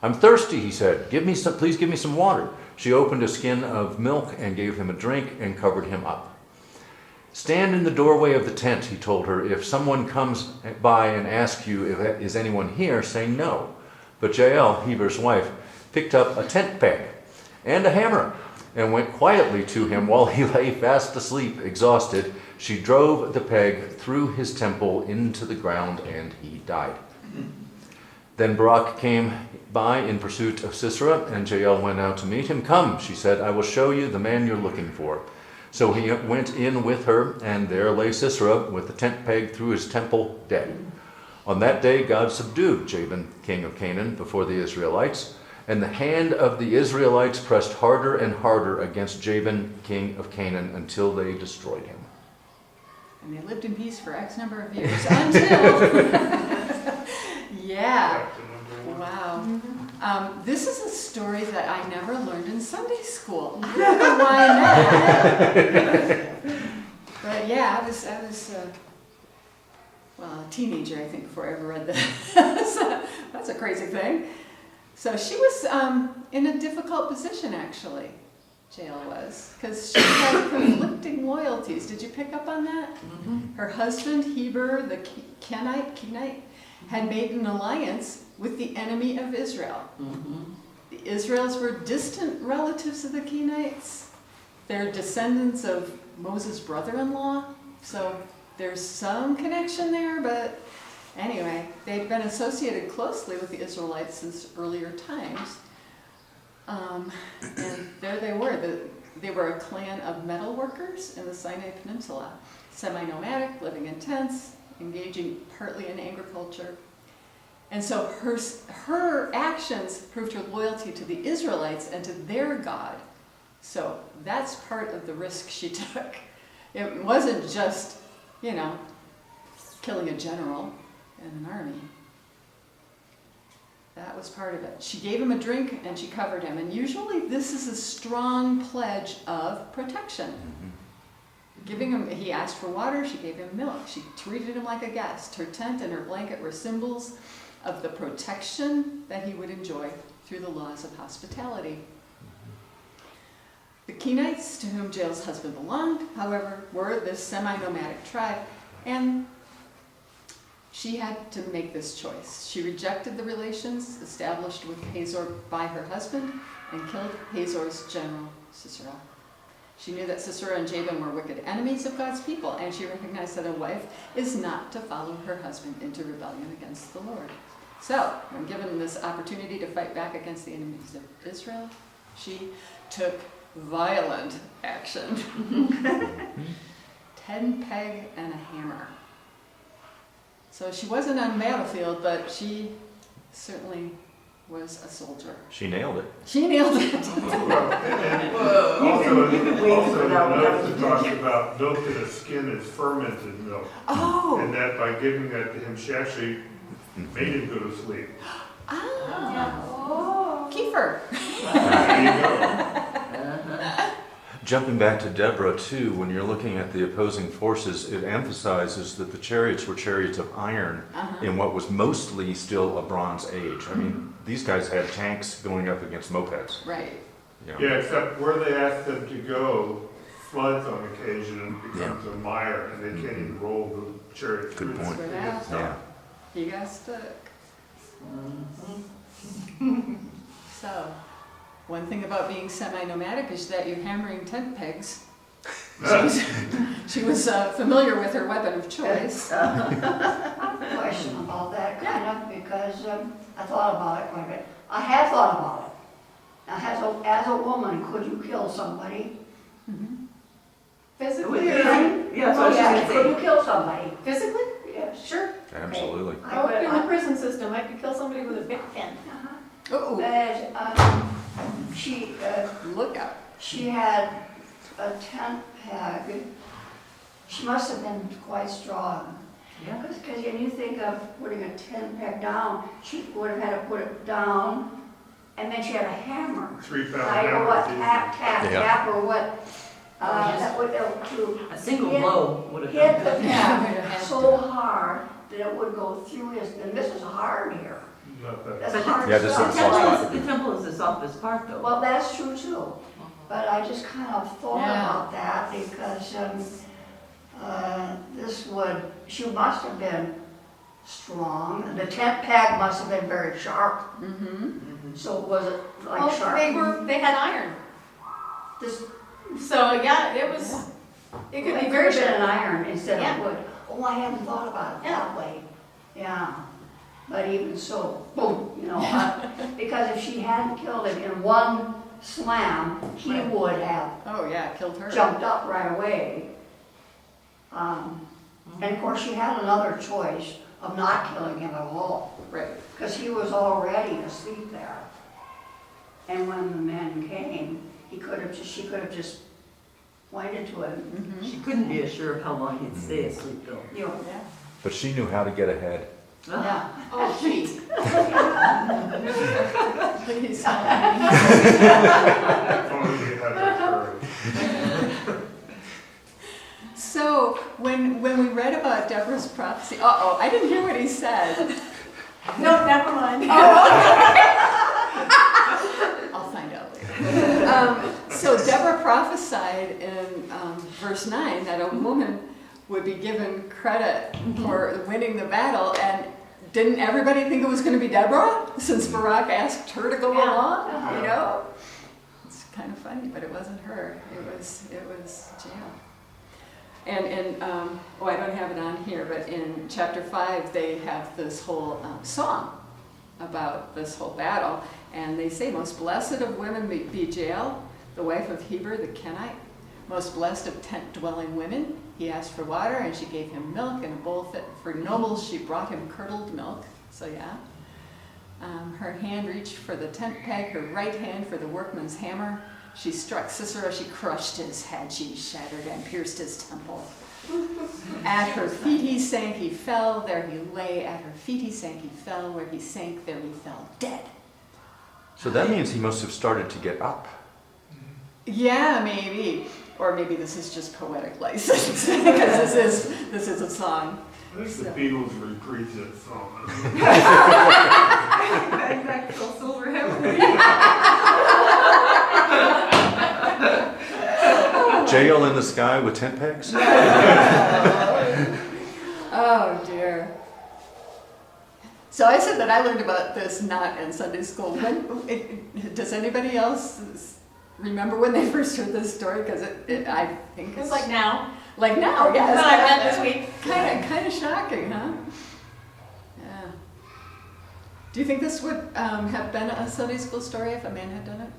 "I'm thirsty," he said. Please give me some water." She opened a skin of milk and gave him a drink and covered him up. "Stand in the doorway of the tent," he told her. "If someone comes by and asks you, is anyone here, say no." But Jael, Heber's wife, picked up a tent peg and a hammer and went quietly to him while he lay fast asleep, exhausted. She drove the peg through his temple into the ground, and he died. Then Barak came by in pursuit of Sisera, and Jael went out to meet him. "Come," she said, "I will show you the man you're looking for." So he went in with her, and there lay Sisera with the tent peg through his temple, dead. On that day God subdued Jabin, king of Canaan, before the Israelites, and the hand of the Israelites pressed harder and harder against Jabin, king of Canaan, until they destroyed him. And they lived in peace for X number of years until. Yeah. Back to number one. Wow. This is a story that I never learned in Sunday school. I don't know why not. But yeah, I was well, a teenager, I think, before I ever read that. So, that's a crazy thing. So she was in a difficult position, actually, Jael was, because she had conflicting loyalties. Did you pick up on that? Her husband, Heber, the Kenite, had made an alliance with the enemy of Israel. The Israels were distant relatives of the Kenites. They're descendants of Moses' brother-in-law, so there's some connection there, but anyway, they'd been associated closely with the Israelites since earlier times. And there they were. They were a clan of metal workers in the Sinai Peninsula, semi-nomadic, living in tents, engaging partly in agriculture. And so her actions proved her loyalty to the Israelites and to their God. So that's part of the risk she took. It wasn't just, killing a general and an army. That was part of it. She gave him a drink and she covered him. And usually this is a strong pledge of protection. Giving him, he asked for water, she gave him milk. She treated him like a guest. Her tent and her blanket were symbols of the protection that he would enjoy through the laws of hospitality. The Kenites, to whom Jael's husband belonged, however, were this semi-nomadic tribe, and she had to make this choice. She rejected the relations established with Hazor by her husband and killed Hazor's general, Sisera. She knew that Sisera and Jabin were wicked enemies of God's people, and she recognized that a wife is not to follow her husband into rebellion against the Lord. So, when given this opportunity to fight back against the enemies of Israel, she took violent action. 10 peg and a hammer. So she wasn't on the battlefield, but she certainly was a soldier. She nailed it. She nailed it. Well, and Whoa. You've been waiting for that one. note to talk about milk in a skin is fermented milk. Oh. And that by giving that to him, she actually made him go to sleep. Oh. Kefir. There you go. Jumping back to Deborah, too, when you're looking at the opposing forces, it emphasizes that the chariots were chariots of iron in what was mostly still a Bronze Age. I mean, these guys had tanks going up against mopeds. Right. Yeah, except where they asked them to go, floods on occasion and becomes a mire, and they can't even roll the chariot through. Good point. That's where that Yeah. He got stuck. So, one thing about being semi-nomadic is that you're hammering tent pegs. She was familiar with her weapon of choice. I have a question about that, kind of, because I thought about it quite a bit. I had thought about it. Now, as a woman, could you kill somebody? Physically or? Yeah, Oh, yeah, could you kill somebody? Physically? Yes. Sure. Absolutely. I Oh, could, in the prison system, I could kill somebody with a big pen. Oh, she, look out. she had a tent peg. She must have been quite strong. Yeah. Because when you think of putting a tent peg down, she would have had to put it down, and then she had a hammer. 3-pound I don't know hammer. what, tap, Yeah. tap, or what, that would, to A single hit- blow would have hit done the it. peg so hard that it would go through his, and this is hard here. Not that. That's But hard Yeah, this stuff. is a soft spot. The temple is the softest part, though. Well, that's true too, but I just kind of thought Yeah. about that because, She must have been strong. The tent peg must have been very sharp. Mm-hmm. So was it like Oh, sharp? they had iron. This, So, yeah, it was, it could be it very could have been an sharp. iron instead Yeah. of wood. Oh, I hadn't thought about it that way. Yeah. But even so, boom, because if she hadn't killed him in one slam, he Right. would have Oh, yeah, killed her. jumped up right away. And of course, she had another choice of not killing him at all, Right. because he was already asleep there. And when the men came, she could have just pointed to him. Mm-hmm. She couldn't be assured of how long he'd stay asleep though. You know, Yeah. But she knew how to get ahead. yeah. Oh, gee. Please. If only we had the courage. So when we read about Deborah's prophecy, I didn't hear what he said. No, never mind. I'll find out later. So Deborah prophesied in verse 9 that a woman would be given credit for winning the battle, and didn't everybody think it was going to be Deborah since Barak asked her to go Yeah. along? You know, it's kind of funny, but it wasn't her. It was Jael. And I don't have it on here, but in chapter 5 they have this whole song about this whole battle, and they say, "Most blessed of women be Jael, the wife of Heber the Kenite. Most blessed of tent-dwelling women. He asked for water, and she gave him milk, and a bowl fit for nobles. She brought him curdled milk." So yeah. Her hand reached for the tent peg, her right hand for the workman's hammer. She struck Sisera, she crushed his head, she shattered and pierced his temple. At her feet he sank, he fell, there he lay. At her feet he sank, he fell, where he sank, there he fell, dead. So that means he must have started to get up. Yeah, maybe. Or maybe this is just poetic license, because this is a song. I think the Beatles reprised that song. Back till Silverham. Jail in the sky with tent pegs? Oh dear. So I said that I learned about this not in Sunday school. Does anybody else remember when they first heard this story? Because I think It was like now. like now, yes. That's what I read this week. Kind of shocking, huh? Yeah. Do you think this would have been a Sunday school story if a man had done it?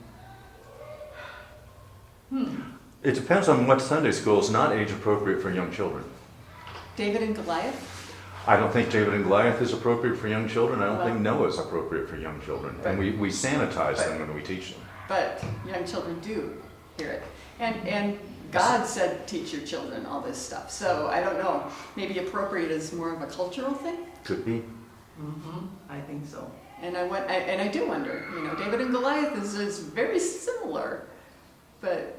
It depends on what Sunday school is not age appropriate for young children. David and Goliath? I don't think David and Goliath is appropriate for young children. I don't think Noah is appropriate for young children. And we sanitize them when we teach them. But young children do hear it. And God said, teach your children all this stuff. So I don't know. Maybe appropriate is more of a cultural thing. Could be. Mm-hmm, I think so. And I do wonder, David and Goliath is very similar. But,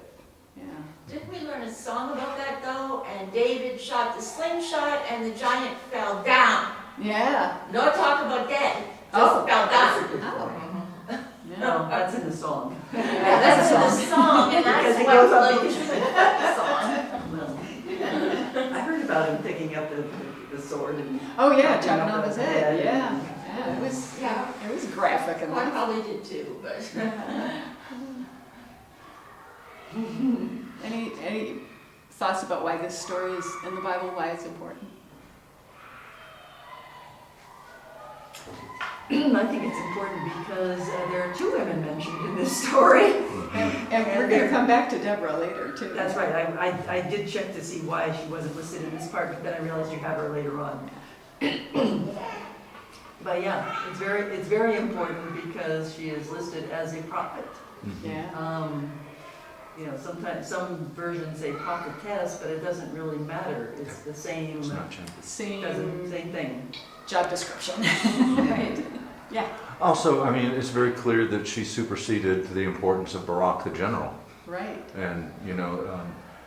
yeah. Didn't we learn a song about that though? And David shot the slingshot and the giant fell down. Yeah. No talk about dead, just Oh. fell down. Oh. No, Yeah. that's in the song. Yeah, that's in the song, and Because that's it what goes on flowed the- through the song. Well, I heard about him picking up the sword and. Oh, yeah, chopping chopping up off his the head. head. Yeah. Yeah, it was graphic I enough. probably did too, but. Any thoughts about why this story is in the Bible, why it's important? I think it's important because there are two women mentioned in this story. And we're going to come back to Deborah later, too. That's right, I did check to see why she wasn't listed in this part, but then I realized you have her later on. But yeah, it's very important because she is listed as a prophet. Yeah. Sometimes some versions say prophetess, but it doesn't really matter. It's the same, It's not changed. Same same thing. job description. Right. Yeah. Also, I mean, it's very clear that she superseded the importance of Barak the general. Right. And,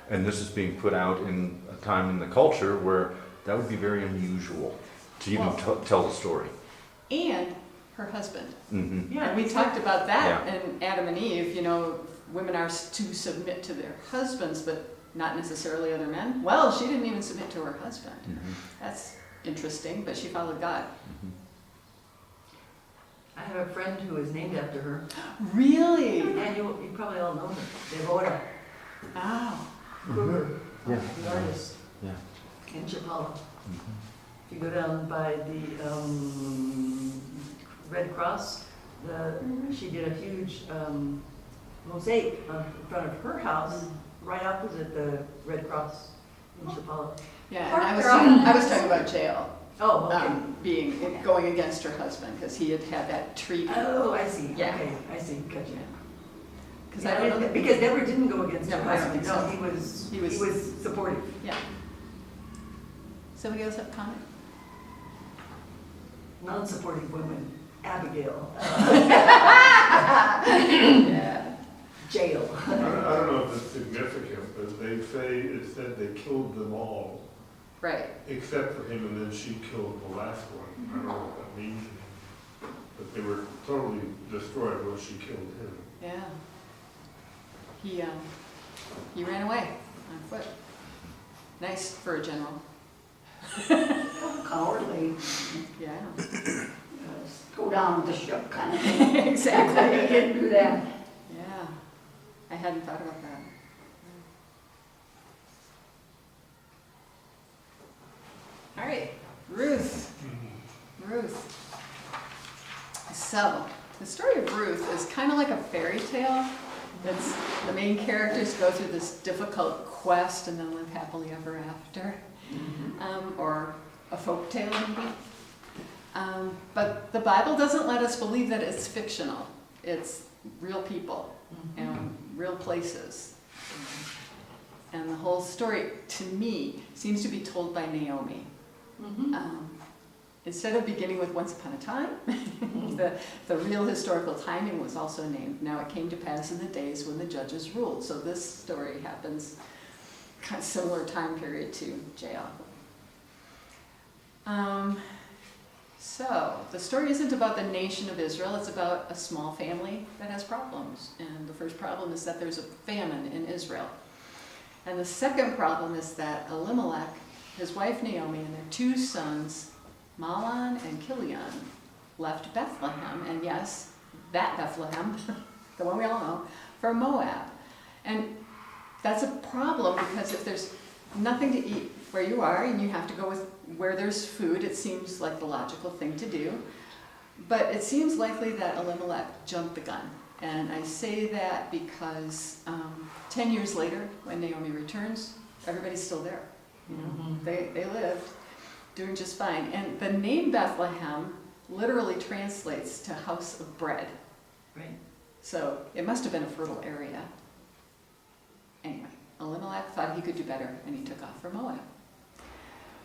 and this is being put out in a time in the culture where that would be very unusual to even tell the story. And her husband. Mm-hmm. Yeah, And we talked about that Yeah. in Adam and Eve, women are to submit to their husbands, but not necessarily other men. Well, she didn't even submit to her husband. Mhm. That's interesting, but she followed God. I have a friend who is named after her, Really? and you probably all know her, Deborah Oh. Kruger, Yeah. the artist. Yeah. In Chapala. Mhm. If you go down by the Red Cross, she did a huge mosaic in front of her house, right opposite the Red Cross in Chapala. Yeah, and I was talking about jail. Oh, okay. Going against her husband, because he had had that treaty. Oh, I see. Yeah. Okay, I see. Gotcha. Because Yeah, I don't know. because Deborah didn't go against No, her I don't husband. think so. No, he was supportive. Yeah. Somebody else have a comment? Non-supportive women, Abigail, Yeah. jail. I don't know if it's significant, but it said they killed them all, Right. except for him, and then she killed the last one. I don't know what that means. But they were totally destroyed when she killed him. Yeah. He ran away on foot. Nice for a general. Cowardly, Yeah. go down with the ship kind of thing. Exactly. He didn't do that. Yeah. I hadn't thought about that. All right, Ruth. So, the story of Ruth is kind of like a fairy tale. It's the main characters go through this difficult quest and then live happily ever after, or a folk tale maybe. But the Bible doesn't let us believe that it's fictional. It's real people and real places. And the whole story, to me, seems to be told by Naomi. Instead of beginning with once upon a time, the real historical timing was also named. Now it came to pass in the days when the judges ruled. So this story happens kind of similar time period to Jael. So the story isn't about the nation of Israel. It's about a small family that has problems. And the first problem is that there's a famine in Israel. And the second problem is that Elimelech, his wife Naomi, and their two sons, Mahlon and Chilion, left Bethlehem, and yes, that Bethlehem, the one we all know, for Moab. And that's a problem because if there's nothing to eat where you are and you have to go with where there's food, it seems like the logical thing to do. But it seems likely that Elimelech jumped the gun. And I say that because 10 years later, when Naomi returns, everybody's still there. You know, they lived doing just fine. And the name Bethlehem literally translates to house of bread. Right. So it must have been a fertile area. Anyway, Elimelech thought he could do better, and he took off for Moab.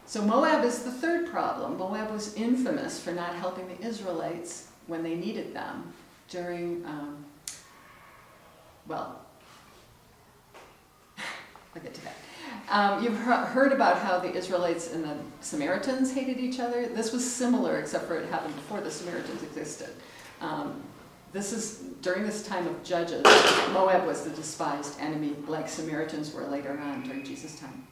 So Moab is the third problem. Moab was infamous for not helping the Israelites when they needed them during, well, I'll get to that. You've heard about how the Israelites and the Samaritans hated each other. This was similar, except for it happened before the Samaritans existed. This is during this time of Judges. Moab was the despised enemy, like Samaritans were later on during Jesus' time.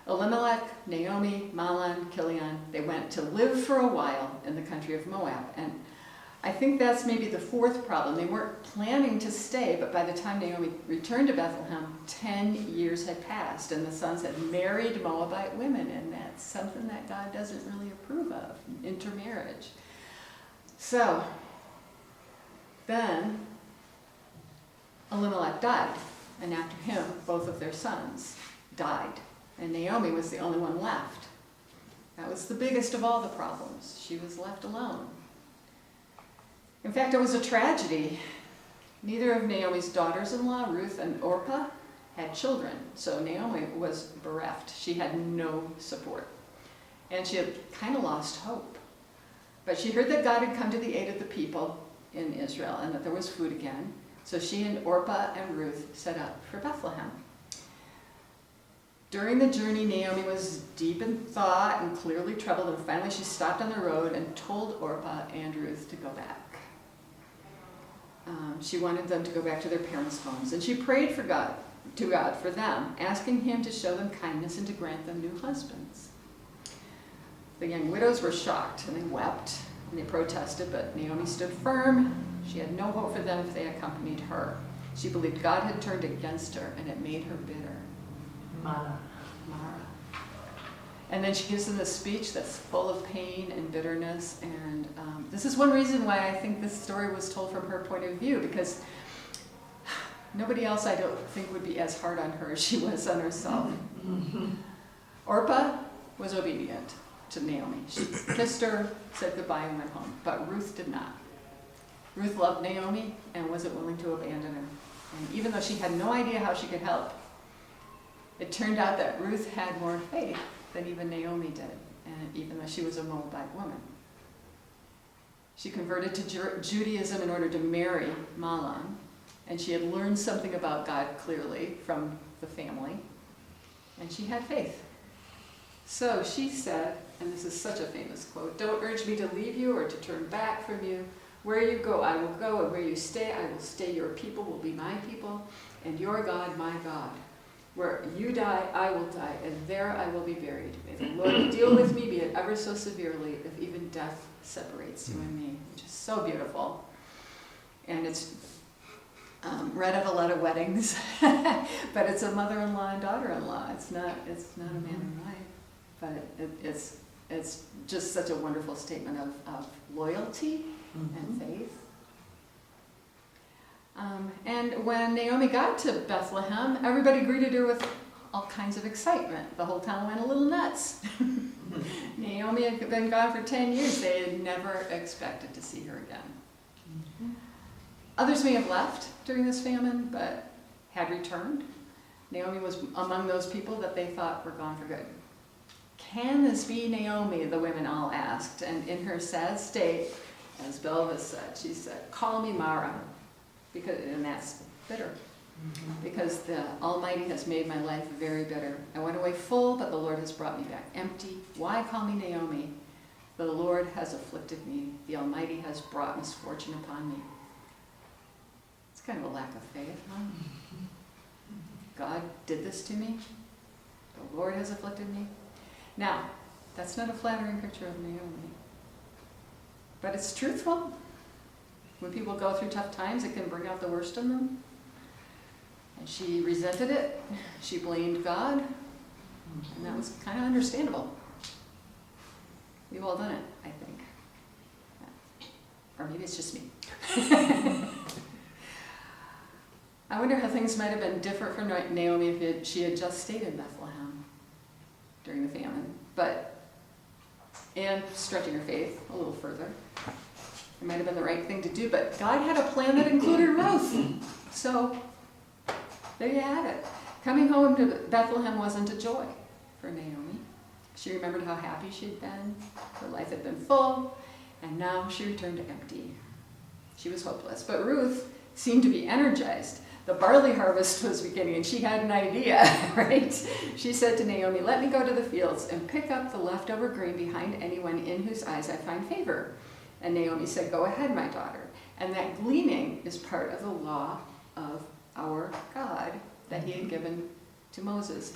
Elimelech, Naomi, Mahlon, Chilion, they went to live for a while in the country of Moab. And I think that's maybe the fourth problem. They weren't planning to stay, but by the time Naomi returned to Bethlehem, 10 years had passed, and the sons had married Moabite women, and that's something that God doesn't really approve of, intermarriage. So then Elimelech died, and after him, both of their sons died, and Naomi was the only one left. That was the biggest of all the problems. She was left alone. In fact, it was a tragedy. Neither of Naomi's daughters-in-law, Ruth and Orpah, had children, so Naomi was bereft. She had no support, and she had kind of lost hope. But she heard that God had come to the aid of the people in Israel and that there was food again, so she and Orpah and Ruth set out for Bethlehem. During the journey, Naomi was deep in thought and clearly troubled, and finally she stopped on the road and told Orpah and Ruth to go back. She wanted them to go back to their parents' homes, and she prayed for God God for them, asking him to show them kindness and to grant them new husbands. The young widows were shocked and they wept and they protested, but Naomi stood firm. She had no hope for them if they accompanied her. She believed God had turned against her and it made her bitter. Mara. And then she gives them this speech that's full of pain and bitterness. And this is one reason why I think this story was told from her point of view, because nobody else, I don't think, would be as hard on her as she was on herself. Orpah was obedient to Naomi. She kissed her, said goodbye, and went home. But Ruth did not. Ruth loved Naomi and wasn't willing to abandon her. And even though she had no idea how she could help, it turned out that Ruth had more faith than even Naomi did, and even though she was a Moabite woman. She converted to Judaism in order to marry Mahlon, and she had learned something about God clearly from the family, and she had faith. So she said, and this is such a famous quote, "Don't urge me to leave you or to turn back from you. Where you go, I will go, and where you stay, I will stay. Your people will be my people, and your God, my God. Where you die, I will die, and there I will be buried. May the Lord deal with me, be it ever so severely, if even death separates you and me," which is so beautiful. And it's read at a lot of weddings, but it's a mother-in-law and daughter-in-law. It's not a man and wife, but it's just such a wonderful statement of loyalty and faith. And when Naomi got to Bethlehem, everybody greeted her with all kinds of excitement. The whole town went a little nuts. Naomi had been gone for 10 years. They had never expected to see her again. Others may have left during this famine, but had returned. Naomi was among those people that they thought were gone for good. Can this be Naomi? The women all asked. And in her sad state, as Belva said, she said, "Call me Mara." And that's bitter. Because the Almighty has made my life very bitter. I went away full, but the Lord has brought me back empty. Why call me Naomi? The Lord has afflicted me. The Almighty has brought misfortune upon me. It's kind of a lack of faith, huh? God did this to me. The Lord has afflicted me. Now, that's not a flattering picture of Naomi. But it's truthful. When people go through tough times, it can bring out the worst in them. And she resented it. She blamed God. And that was kind of understandable. We've all done it, I think. Or maybe it's just me. I wonder how things might have been different for Naomi if she had just stayed in Bethlehem during the famine. And stretching her faith a little further. It might have been the right thing to do, but God had a plan that included Ruth. So, there you have it. Coming home to Bethlehem wasn't a joy for Naomi. She remembered how happy she'd been. Her life had been full, and now she returned empty. She was hopeless. But Ruth seemed to be energized. The barley harvest was beginning, and she had an idea, right? She said to Naomi, "Let me go to the fields and pick up the leftover grain behind anyone in whose eyes I find favor." And Naomi said, "Go ahead, my daughter." And that gleaning is part of the law of our God that he had given to Moses.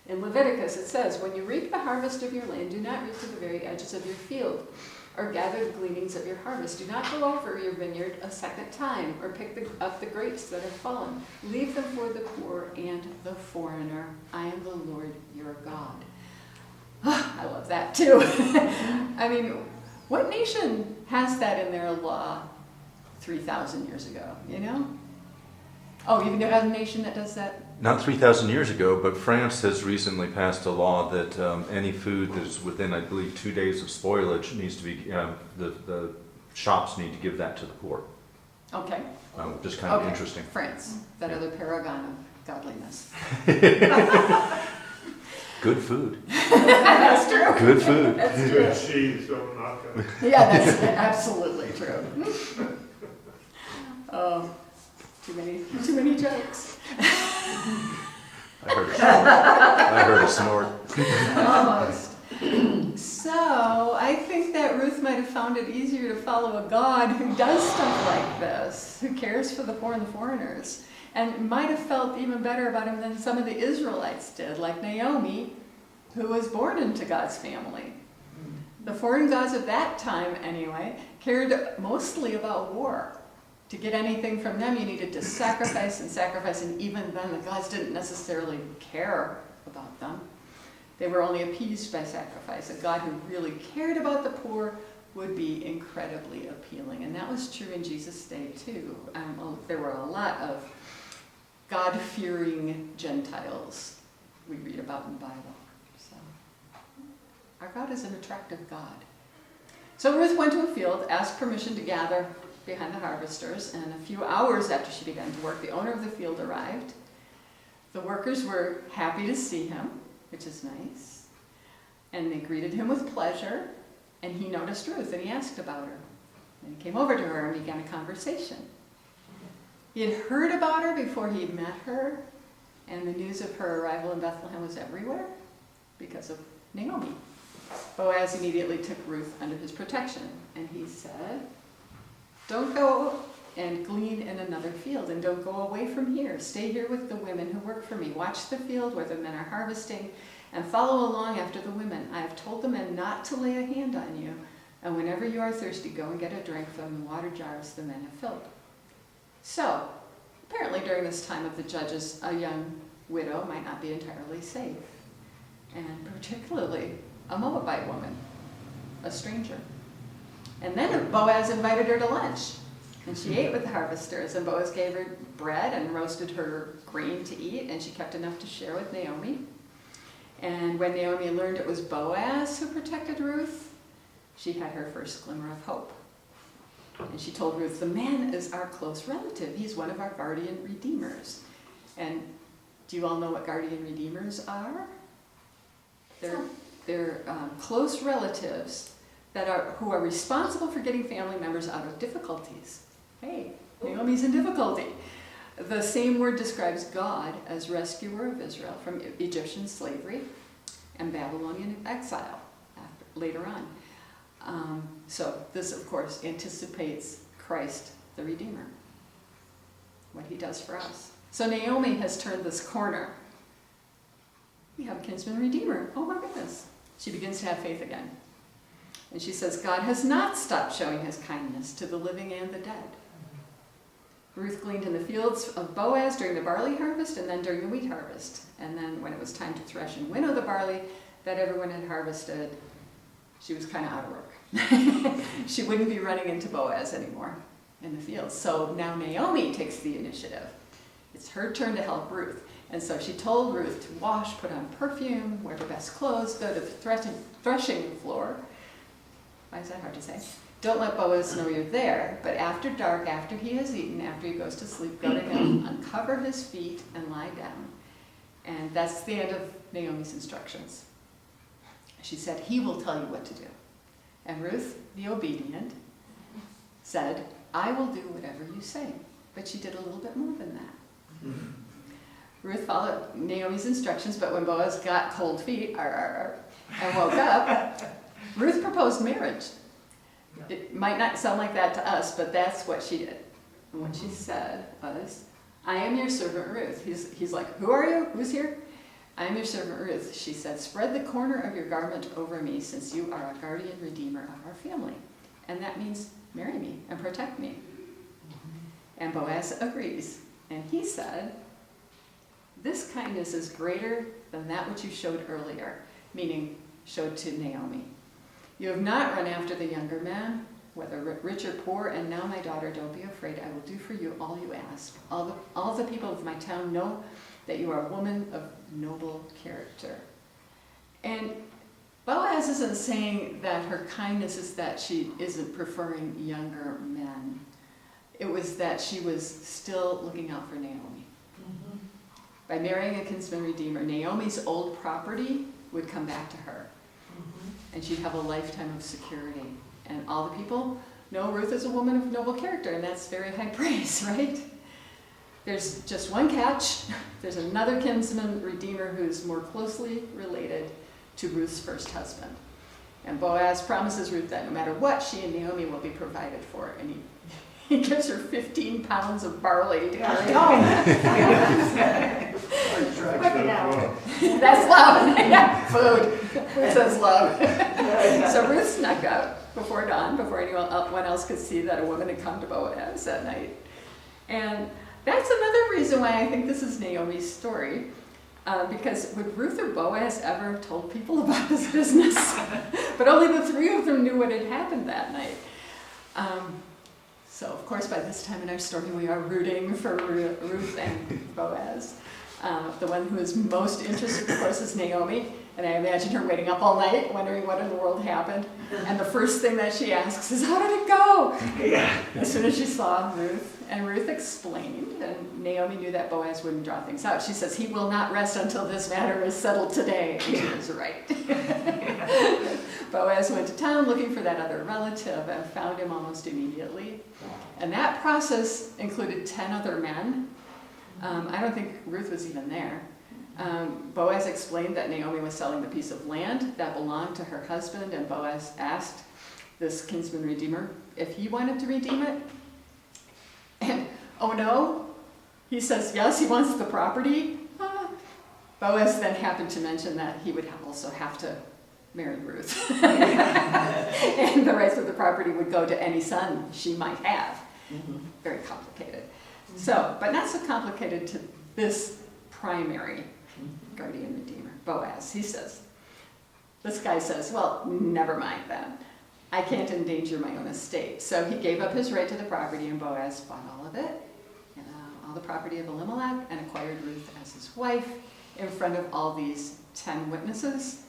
In Leviticus it says, "When you reap the harvest of your land, do not reap to the very edges of your field, or gather the gleanings of your harvest. Do not go over your vineyard a second time, or pick up the grapes that have fallen. Leave them for the poor and the foreigner. I am the Lord your God." I love that too. I mean, what nation has that in their law 3,000 years ago, you know? Oh, even you have a nation that does that? Not 3,000 years ago, but France has recently passed a law that any food that is within, I believe, 2 days of spoilage needs to be, the shops need to give that to the poor. Okay. Just kind of interesting. France, that other paragon of godliness. Good food. That's true. Good food. That's true. Good cheese, don't knock it. Yeah, that's absolutely true. Too many jokes. I heard a snort. Almost. So, I think that Ruth might have found it easier to follow a God who does stuff like this, who cares for the poor and the foreigners, and might have felt even better about him than some of the Israelites did, like Naomi, who was born into God's family. The foreign gods of that time, anyway, cared mostly about war. To get anything from them, you needed to sacrifice and sacrifice, and even then the gods didn't necessarily care about them. They were only appeased by sacrifice. A God who really cared about the poor would be incredibly appealing, and that was true in Jesus' day too. There were a lot of God-fearing Gentiles we read about in the Bible. So, our God is an attractive God. So Ruth went to a field, asked permission to gather behind the harvesters, and a few hours after she began to work, the owner of the field arrived. The workers were happy to see him, which is nice, and they greeted him with pleasure, and he noticed Ruth, and he asked about her. And he came over to her and began a conversation. He had heard about her before he met her, and the news of her arrival in Bethlehem was everywhere because of Naomi. Boaz immediately took Ruth under his protection, and he said, "Don't go and glean in another field, and don't go away from here. Stay here with the women who work for me. Watch the field where the men are harvesting, and follow along after the women. I have told the men not to lay a hand on you, and whenever you are thirsty, go and get a drink from the water jars the men have filled." So, apparently during this time of the judges, a young widow might not be entirely safe, and particularly a Moabite woman, a stranger. And then Boaz invited her to lunch, and she ate with the harvesters, and Boaz gave her bread and roasted her grain to eat, and she kept enough to share with Naomi. And when Naomi learned it was Boaz who protected Ruth, she had her first glimmer of hope. And she told Ruth, "The man is our close relative. He's one of our guardian redeemers." And do you all know what guardian redeemers are? They're close relatives who are responsible for getting family members out of difficulties. Hey, Naomi's in difficulty. The same word describes God as rescuer of Israel from Egyptian slavery and Babylonian exile later on. So this, of course, anticipates Christ the Redeemer, what he does for us. So Naomi has turned this corner. We have a kinsman redeemer. Oh my goodness. She begins to have faith again. And she says, God has not stopped showing his kindness to the living and the dead. Ruth gleaned in the fields of Boaz during the barley harvest and then during the wheat harvest. And then when it was time to thresh and winnow the barley that everyone had harvested, she was kind of out of work. She wouldn't be running into Boaz anymore in the fields. So now Naomi takes the initiative. It's her turn to help Ruth. And so she told Ruth to wash, put on perfume, wear her best clothes, go to the threshing floor. Why is that hard to say? Don't let Boaz know you're there, but after dark, after he has eaten, after he goes to sleep, go to him, uncover his feet, and lie down. And that's the end of Naomi's instructions. She said, he will tell you what to do. And Ruth, the obedient, said, I will do whatever you say. But she did a little bit more than that. Ruth followed Naomi's instructions, but when Boaz got cold feet and woke up, Ruth proposed marriage. It might not sound like that to us, but that's what she did. And what she said was, I am your servant Ruth. He's like, who are you? Who's here? I am your servant Ruth. She said, spread the corner of your garment over me, since you are a guardian redeemer of our family. And that means marry me and protect me. And Boaz agrees. And he said, this kindness is greater than that which you showed earlier, meaning showed to Naomi. You have not run after the younger man, whether rich or poor, and now, my daughter, don't be afraid. I will do for you all you ask. All the people of my town know that you are a woman of noble character. And Boaz isn't saying that her kindness is that she isn't preferring younger men. It was that she was still looking out for Naomi. Mm-hmm. By marrying a kinsman redeemer, Naomi's old property would come back to her. And she'd have a lifetime of security. And all the people know Ruth is a woman of noble character, and that's very high praise, right? There's just one catch. There's another kinsman redeemer who's more closely related to Ruth's first husband. And Boaz promises Ruth that no matter what, she and Naomi will be provided for. And he gives her 15 pounds of barley to carry Oh. home. Quick now. That's love. Yeah, food. Food says love. So Ruth snuck out before dawn, before anyone else could see that a woman had come to Boaz that night. And that's another reason why I think this is Naomi's story. Because would Ruth or Boaz ever have told people about this business? But only the three of them knew what had happened that night. So, of course, by this time in our story, we are rooting for Ruth and Boaz. The one who is most interested, of course, is Naomi. And I imagine her waiting up all night, wondering what in the world happened. And the first thing that she asks is, how did it go? As soon as she saw Ruth. And Ruth explained, and Naomi knew that Boaz wouldn't draw things out. She says, he will not rest until this matter is settled today. And she was right. Boaz went to town looking for that other relative and found him almost immediately. And that process included 10 other men. I don't think Ruth was even there. Boaz explained that Naomi was selling the piece of land that belonged to her husband, and Boaz asked this kinsman redeemer if he wanted to redeem it. And, oh no, he says yes, he wants the property. Boaz then happened to mention that he would also have to marry Ruth. And the rights of the property would go to any son she might have. Very complicated. So, but not so complicated to this primary guardian redeemer, Boaz. He says, this guy says, well, never mind then. I can't endanger my own estate. So he gave up his right to the property, and Boaz bought all of it, all the property of Elimelech, and acquired Ruth as his wife in front of all these 10 witnesses.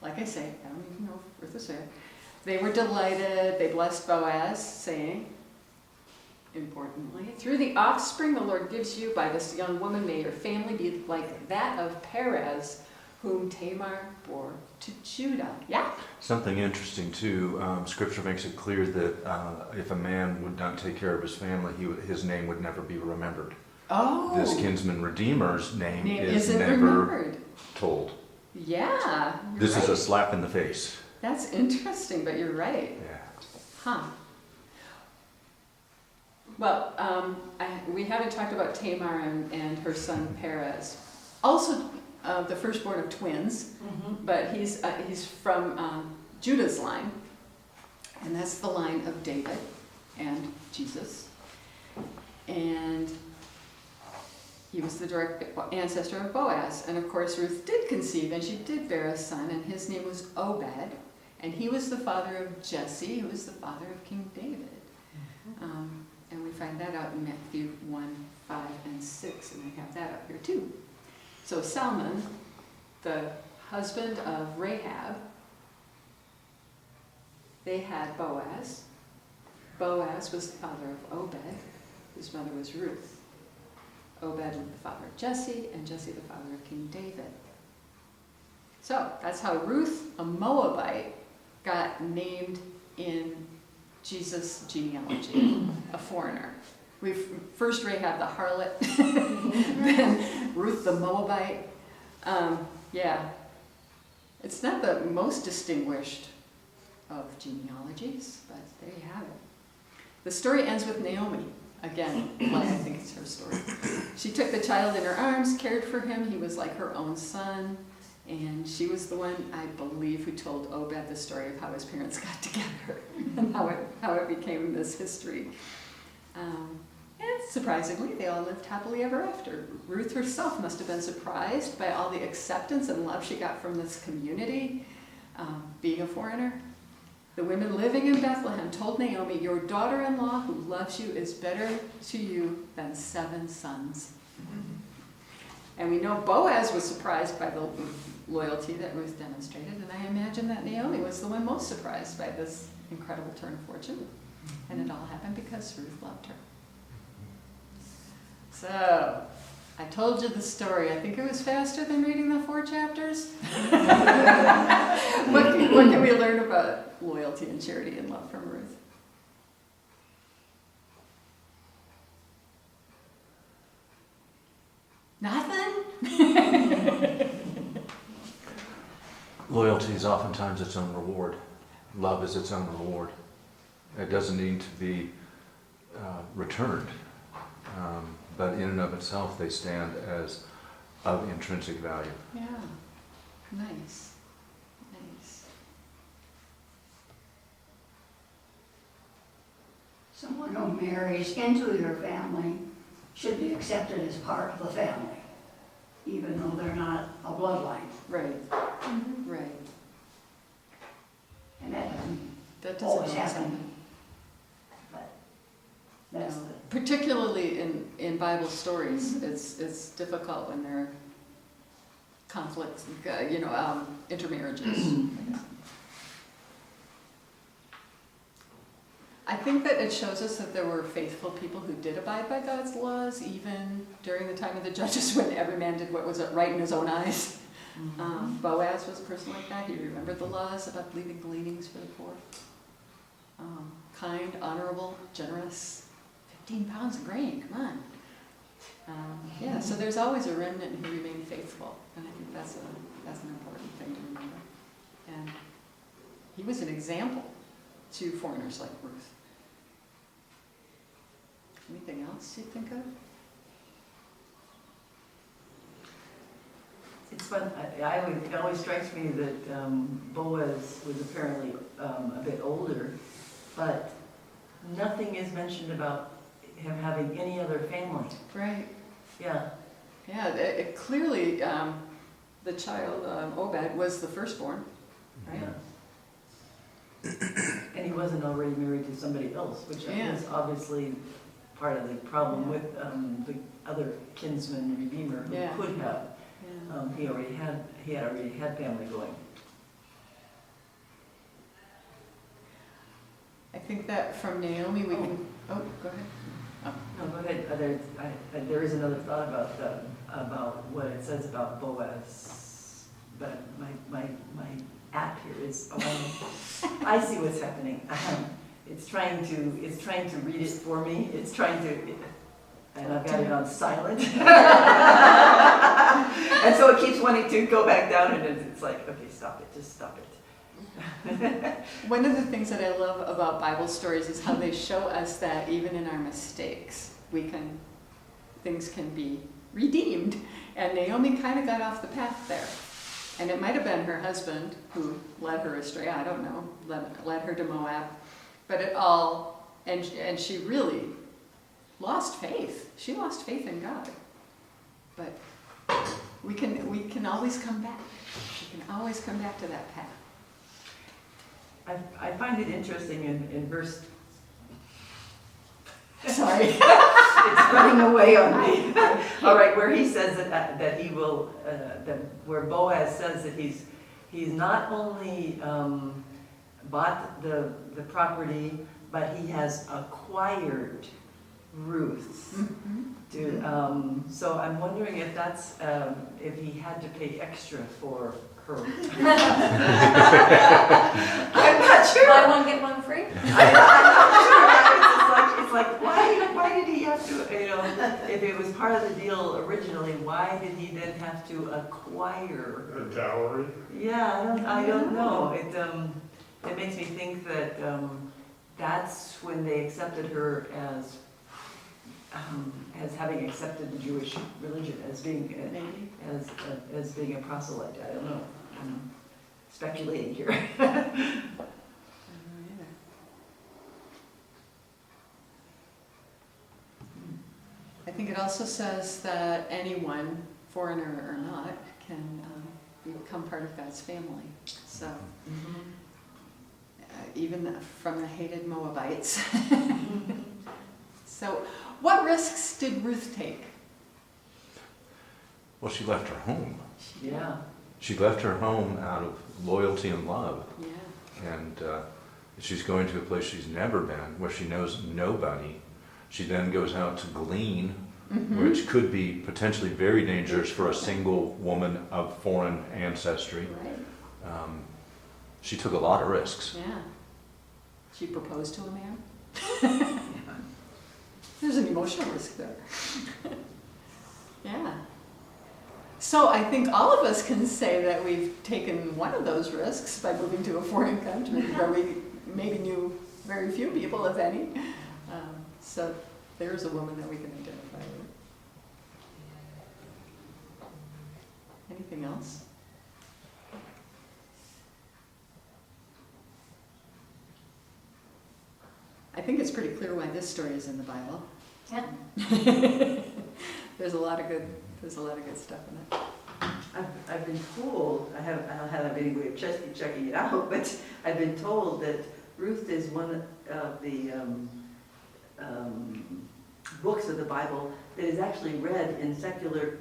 Like I say, I don't even know if Ruth was there. They were delighted. They blessed Boaz, saying, importantly, through the offspring the Lord gives you by this young woman, may your family be like that of Perez, whom Tamar bore to Judah. Yeah? Something interesting too, scripture makes it clear that if a man would not take care of his family, his name would never be remembered. Oh. This kinsman redeemer's name is isn't never remembered. told. Yeah. This right. is a slap in the face. That's interesting, but you're right. Yeah. Huh. Well, we haven't talked about Tamar and her son Perez. Also, the firstborn of twins, but he's from Judah's line, and that's the line of David and Jesus. And he was the direct ancestor of Boaz. And of course, Ruth did conceive, and she did bear a son, and his name was Obed, and he was the father of Jesse, who was the father of King David. And we find that out in Matthew 1, 5, and 6, and I have that up here too. So Salmon, the husband of Rahab, they had Boaz. Boaz was the father of Obed, whose mother was Ruth. Obed was the father of Jesse, and Jesse the father of King David. So that's how Ruth, a Moabite, got named in Jesus' genealogy, a foreigner. First Rahab the harlot, then Ruth the Moabite. Yeah, it's not the most distinguished of genealogies, but there you have it. The story ends with Naomi. Again, like I think it's her story. She took the child in her arms, cared for him. He was like her own son. And she was the one, I believe, who told Obed the story of how his parents got together and how it became this history. And surprisingly, they all lived happily ever after. Ruth herself must have been surprised by all the acceptance and love she got from this community, being a foreigner. The women living in Bethlehem told Naomi, your daughter-in-law who loves you is better to you than 7 sons. And we know Boaz was surprised by the loyalty that Ruth demonstrated, and I imagine that Naomi was the one most surprised by this incredible turn of fortune. And it all happened because Ruth loved her. So, I told you the story. I think it was faster than reading the 4 chapters. What can we learn about loyalty and charity and love from Ruth? Nothing? Loyalty is oftentimes its own reward. Love is its own reward. It doesn't need to be returned. But in and of itself, they stand as of intrinsic value. Yeah, nice, nice. Someone who marries into your family should be accepted as part of the family, even though they're not a bloodline. Right, right. And that doesn't That doesn't always always happen. happen. But that's the, Particularly in Bible stories, it's difficult when there are conflicts, intermarriages. I think that it shows us that there were faithful people who did abide by God's laws, even during the time of the judges when every man did what was right in his own eyes. Boaz was a person like that. He remembered the laws about leaving gleanings for the poor. Kind, honorable, generous. 15 pounds of grain, come on. Yeah, so there's always a remnant who remain faithful, and I think that's an important thing to remember. And he was an example to foreigners like Ruth. Anything else you think of? It's fun, it always strikes me that Boaz was apparently a bit older, but nothing is mentioned about him having any other family. Right. Yeah. Yeah, it clearly, the child, Obed, was the firstborn, right? Yeah. And he wasn't already married to somebody else, which Yeah. is obviously part of the problem with the other kinsman redeemer who Yeah. could have. Yeah. He had already had family going. I think that from Naomi we can, go ahead. No, go ahead. There is another thought about what it says about Boaz, but my app here is, I see what's happening. It's trying to read it for me. And I've got it on silent. And so it keeps wanting to go back down, and it's like, okay, stop it, just stop it. One of the things that I love about Bible stories is how they show us that even in our mistakes, things can be redeemed. And Naomi kind of got off the path there. And it might have been her husband who led her astray, I don't know, led her to Moab. But and she really lost faith. She lost faith in God. But we can always come back. We can always come back to that path. I find it interesting in verse. Sorry. It's running away on me. All right, where he says that he will, where Boaz says that he's not only bought the property, but he has acquired Ruth. Mm-hmm. So I'm wondering if that's if he had to pay extra for her. I'm not sure. Buy one, get one free? I'm not sure. It's like why did he have to, if it was part of the deal originally, why did he then have to acquire? A dowry? Yeah, I don't know. It makes me think that that's when they accepted her as having accepted the Jewish religion, as being Maybe. as being a proselyte. I don't know. I'm speculating here. I don't know either. I think it also says that anyone, foreigner or not, can become part of God's family. So even from the hated Moabites. So what risks did Ruth take? Well, she left her home. Yeah. She left her home out of loyalty and love. Yeah. And she's going to a place she's never been, where she knows nobody. She then goes out to glean, which could be potentially very dangerous for a single woman of foreign ancestry. Right. She took a lot of risks. Yeah. She proposed to a man. There's an emotional risk there. Yeah. So I think all of us can say that we've taken one of those risks by moving to a foreign country where we maybe knew very few people, if any. So there's a woman that we can identify with. Anything else? I think it's pretty clear why this story is in the Bible. Yeah. There's a lot of good stuff in it. I've been told, I haven't any way of checking it out, but I've been told that Ruth is one of the books of the Bible that is actually read in secular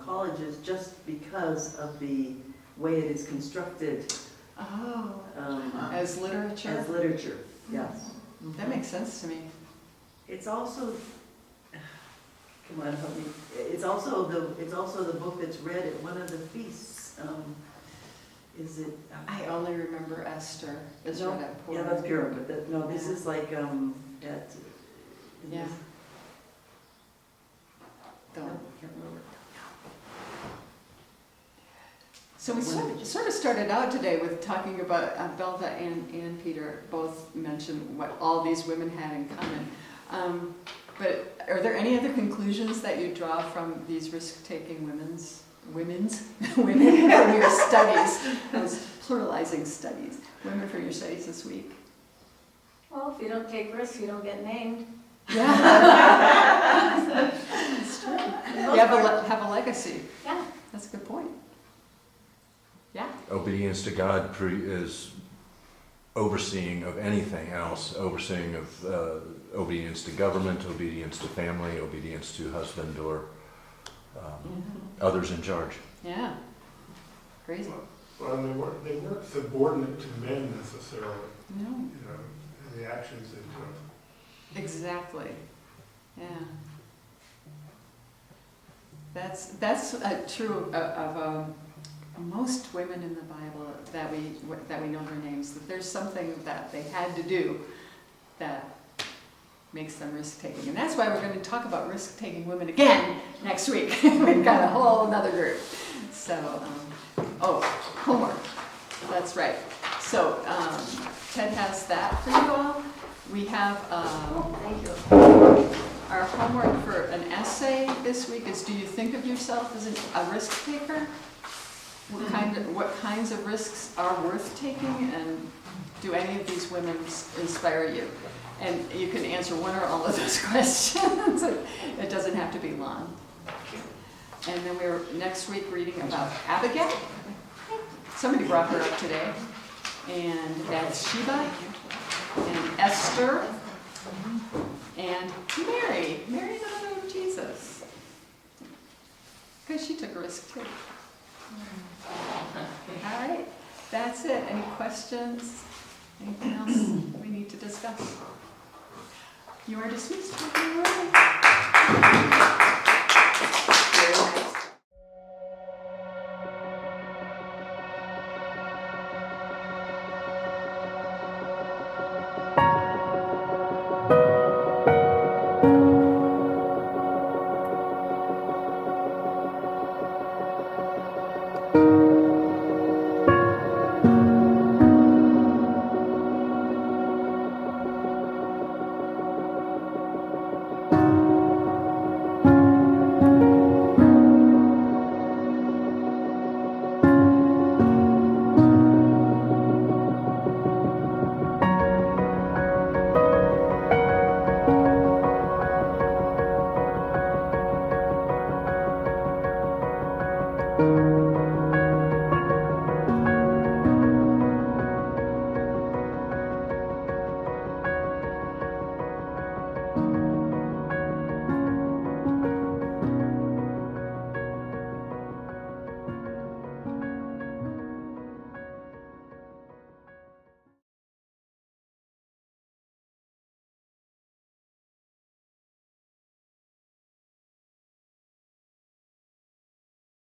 colleges just because of the way it is constructed Oh, as literature? as literature, yes. That makes sense to me. It's also, come on, help me, it's also the book that's read at one of the feasts. Is it? I only remember Esther. Is No, read at yeah, Purim. that's Purim, but no, this Yeah. is like, at. Yeah. No, Don't. can't remember. So we sort of started out today with talking about Belva and Peter both mentioned what all these women had in common. But are there any other conclusions that you draw from these risk-taking women from your studies? I was pluralizing studies. Women from your studies this week. Well, if you don't take risks, you don't get named. Yeah. It's true. You have a legacy. Yeah. That's a good point. Yeah. Obedience to God is overseeing of anything else, overseeing of obedience to government, obedience to family, obedience to husband or others in charge. Yeah. Crazy. Well, they weren't subordinate to men necessarily, No. in the actions they took. Exactly. Yeah. That's true of most women in the Bible that we know their names. That there's something that they had to do that makes them risk-taking, and that's why we're going to talk about risk-taking women again next week. We've got a whole another group. So, homework. That's right. So Ted has that for you all. We have Thank you. our homework for an essay this week is: do you think of yourself as a risk taker? What kinds of risks are worth taking, and do any of these women inspire you? And you can answer one or all of those questions. It doesn't have to be long. And then we're next week reading about Abigail. Somebody brought her up today. And Bathsheba, and Esther, and Mary. Mary, the mother of Jesus. Because she took a risk too. All right, that's it. Any questions? Anything else we need to discuss? You are dismissed. Very nice. Thank you.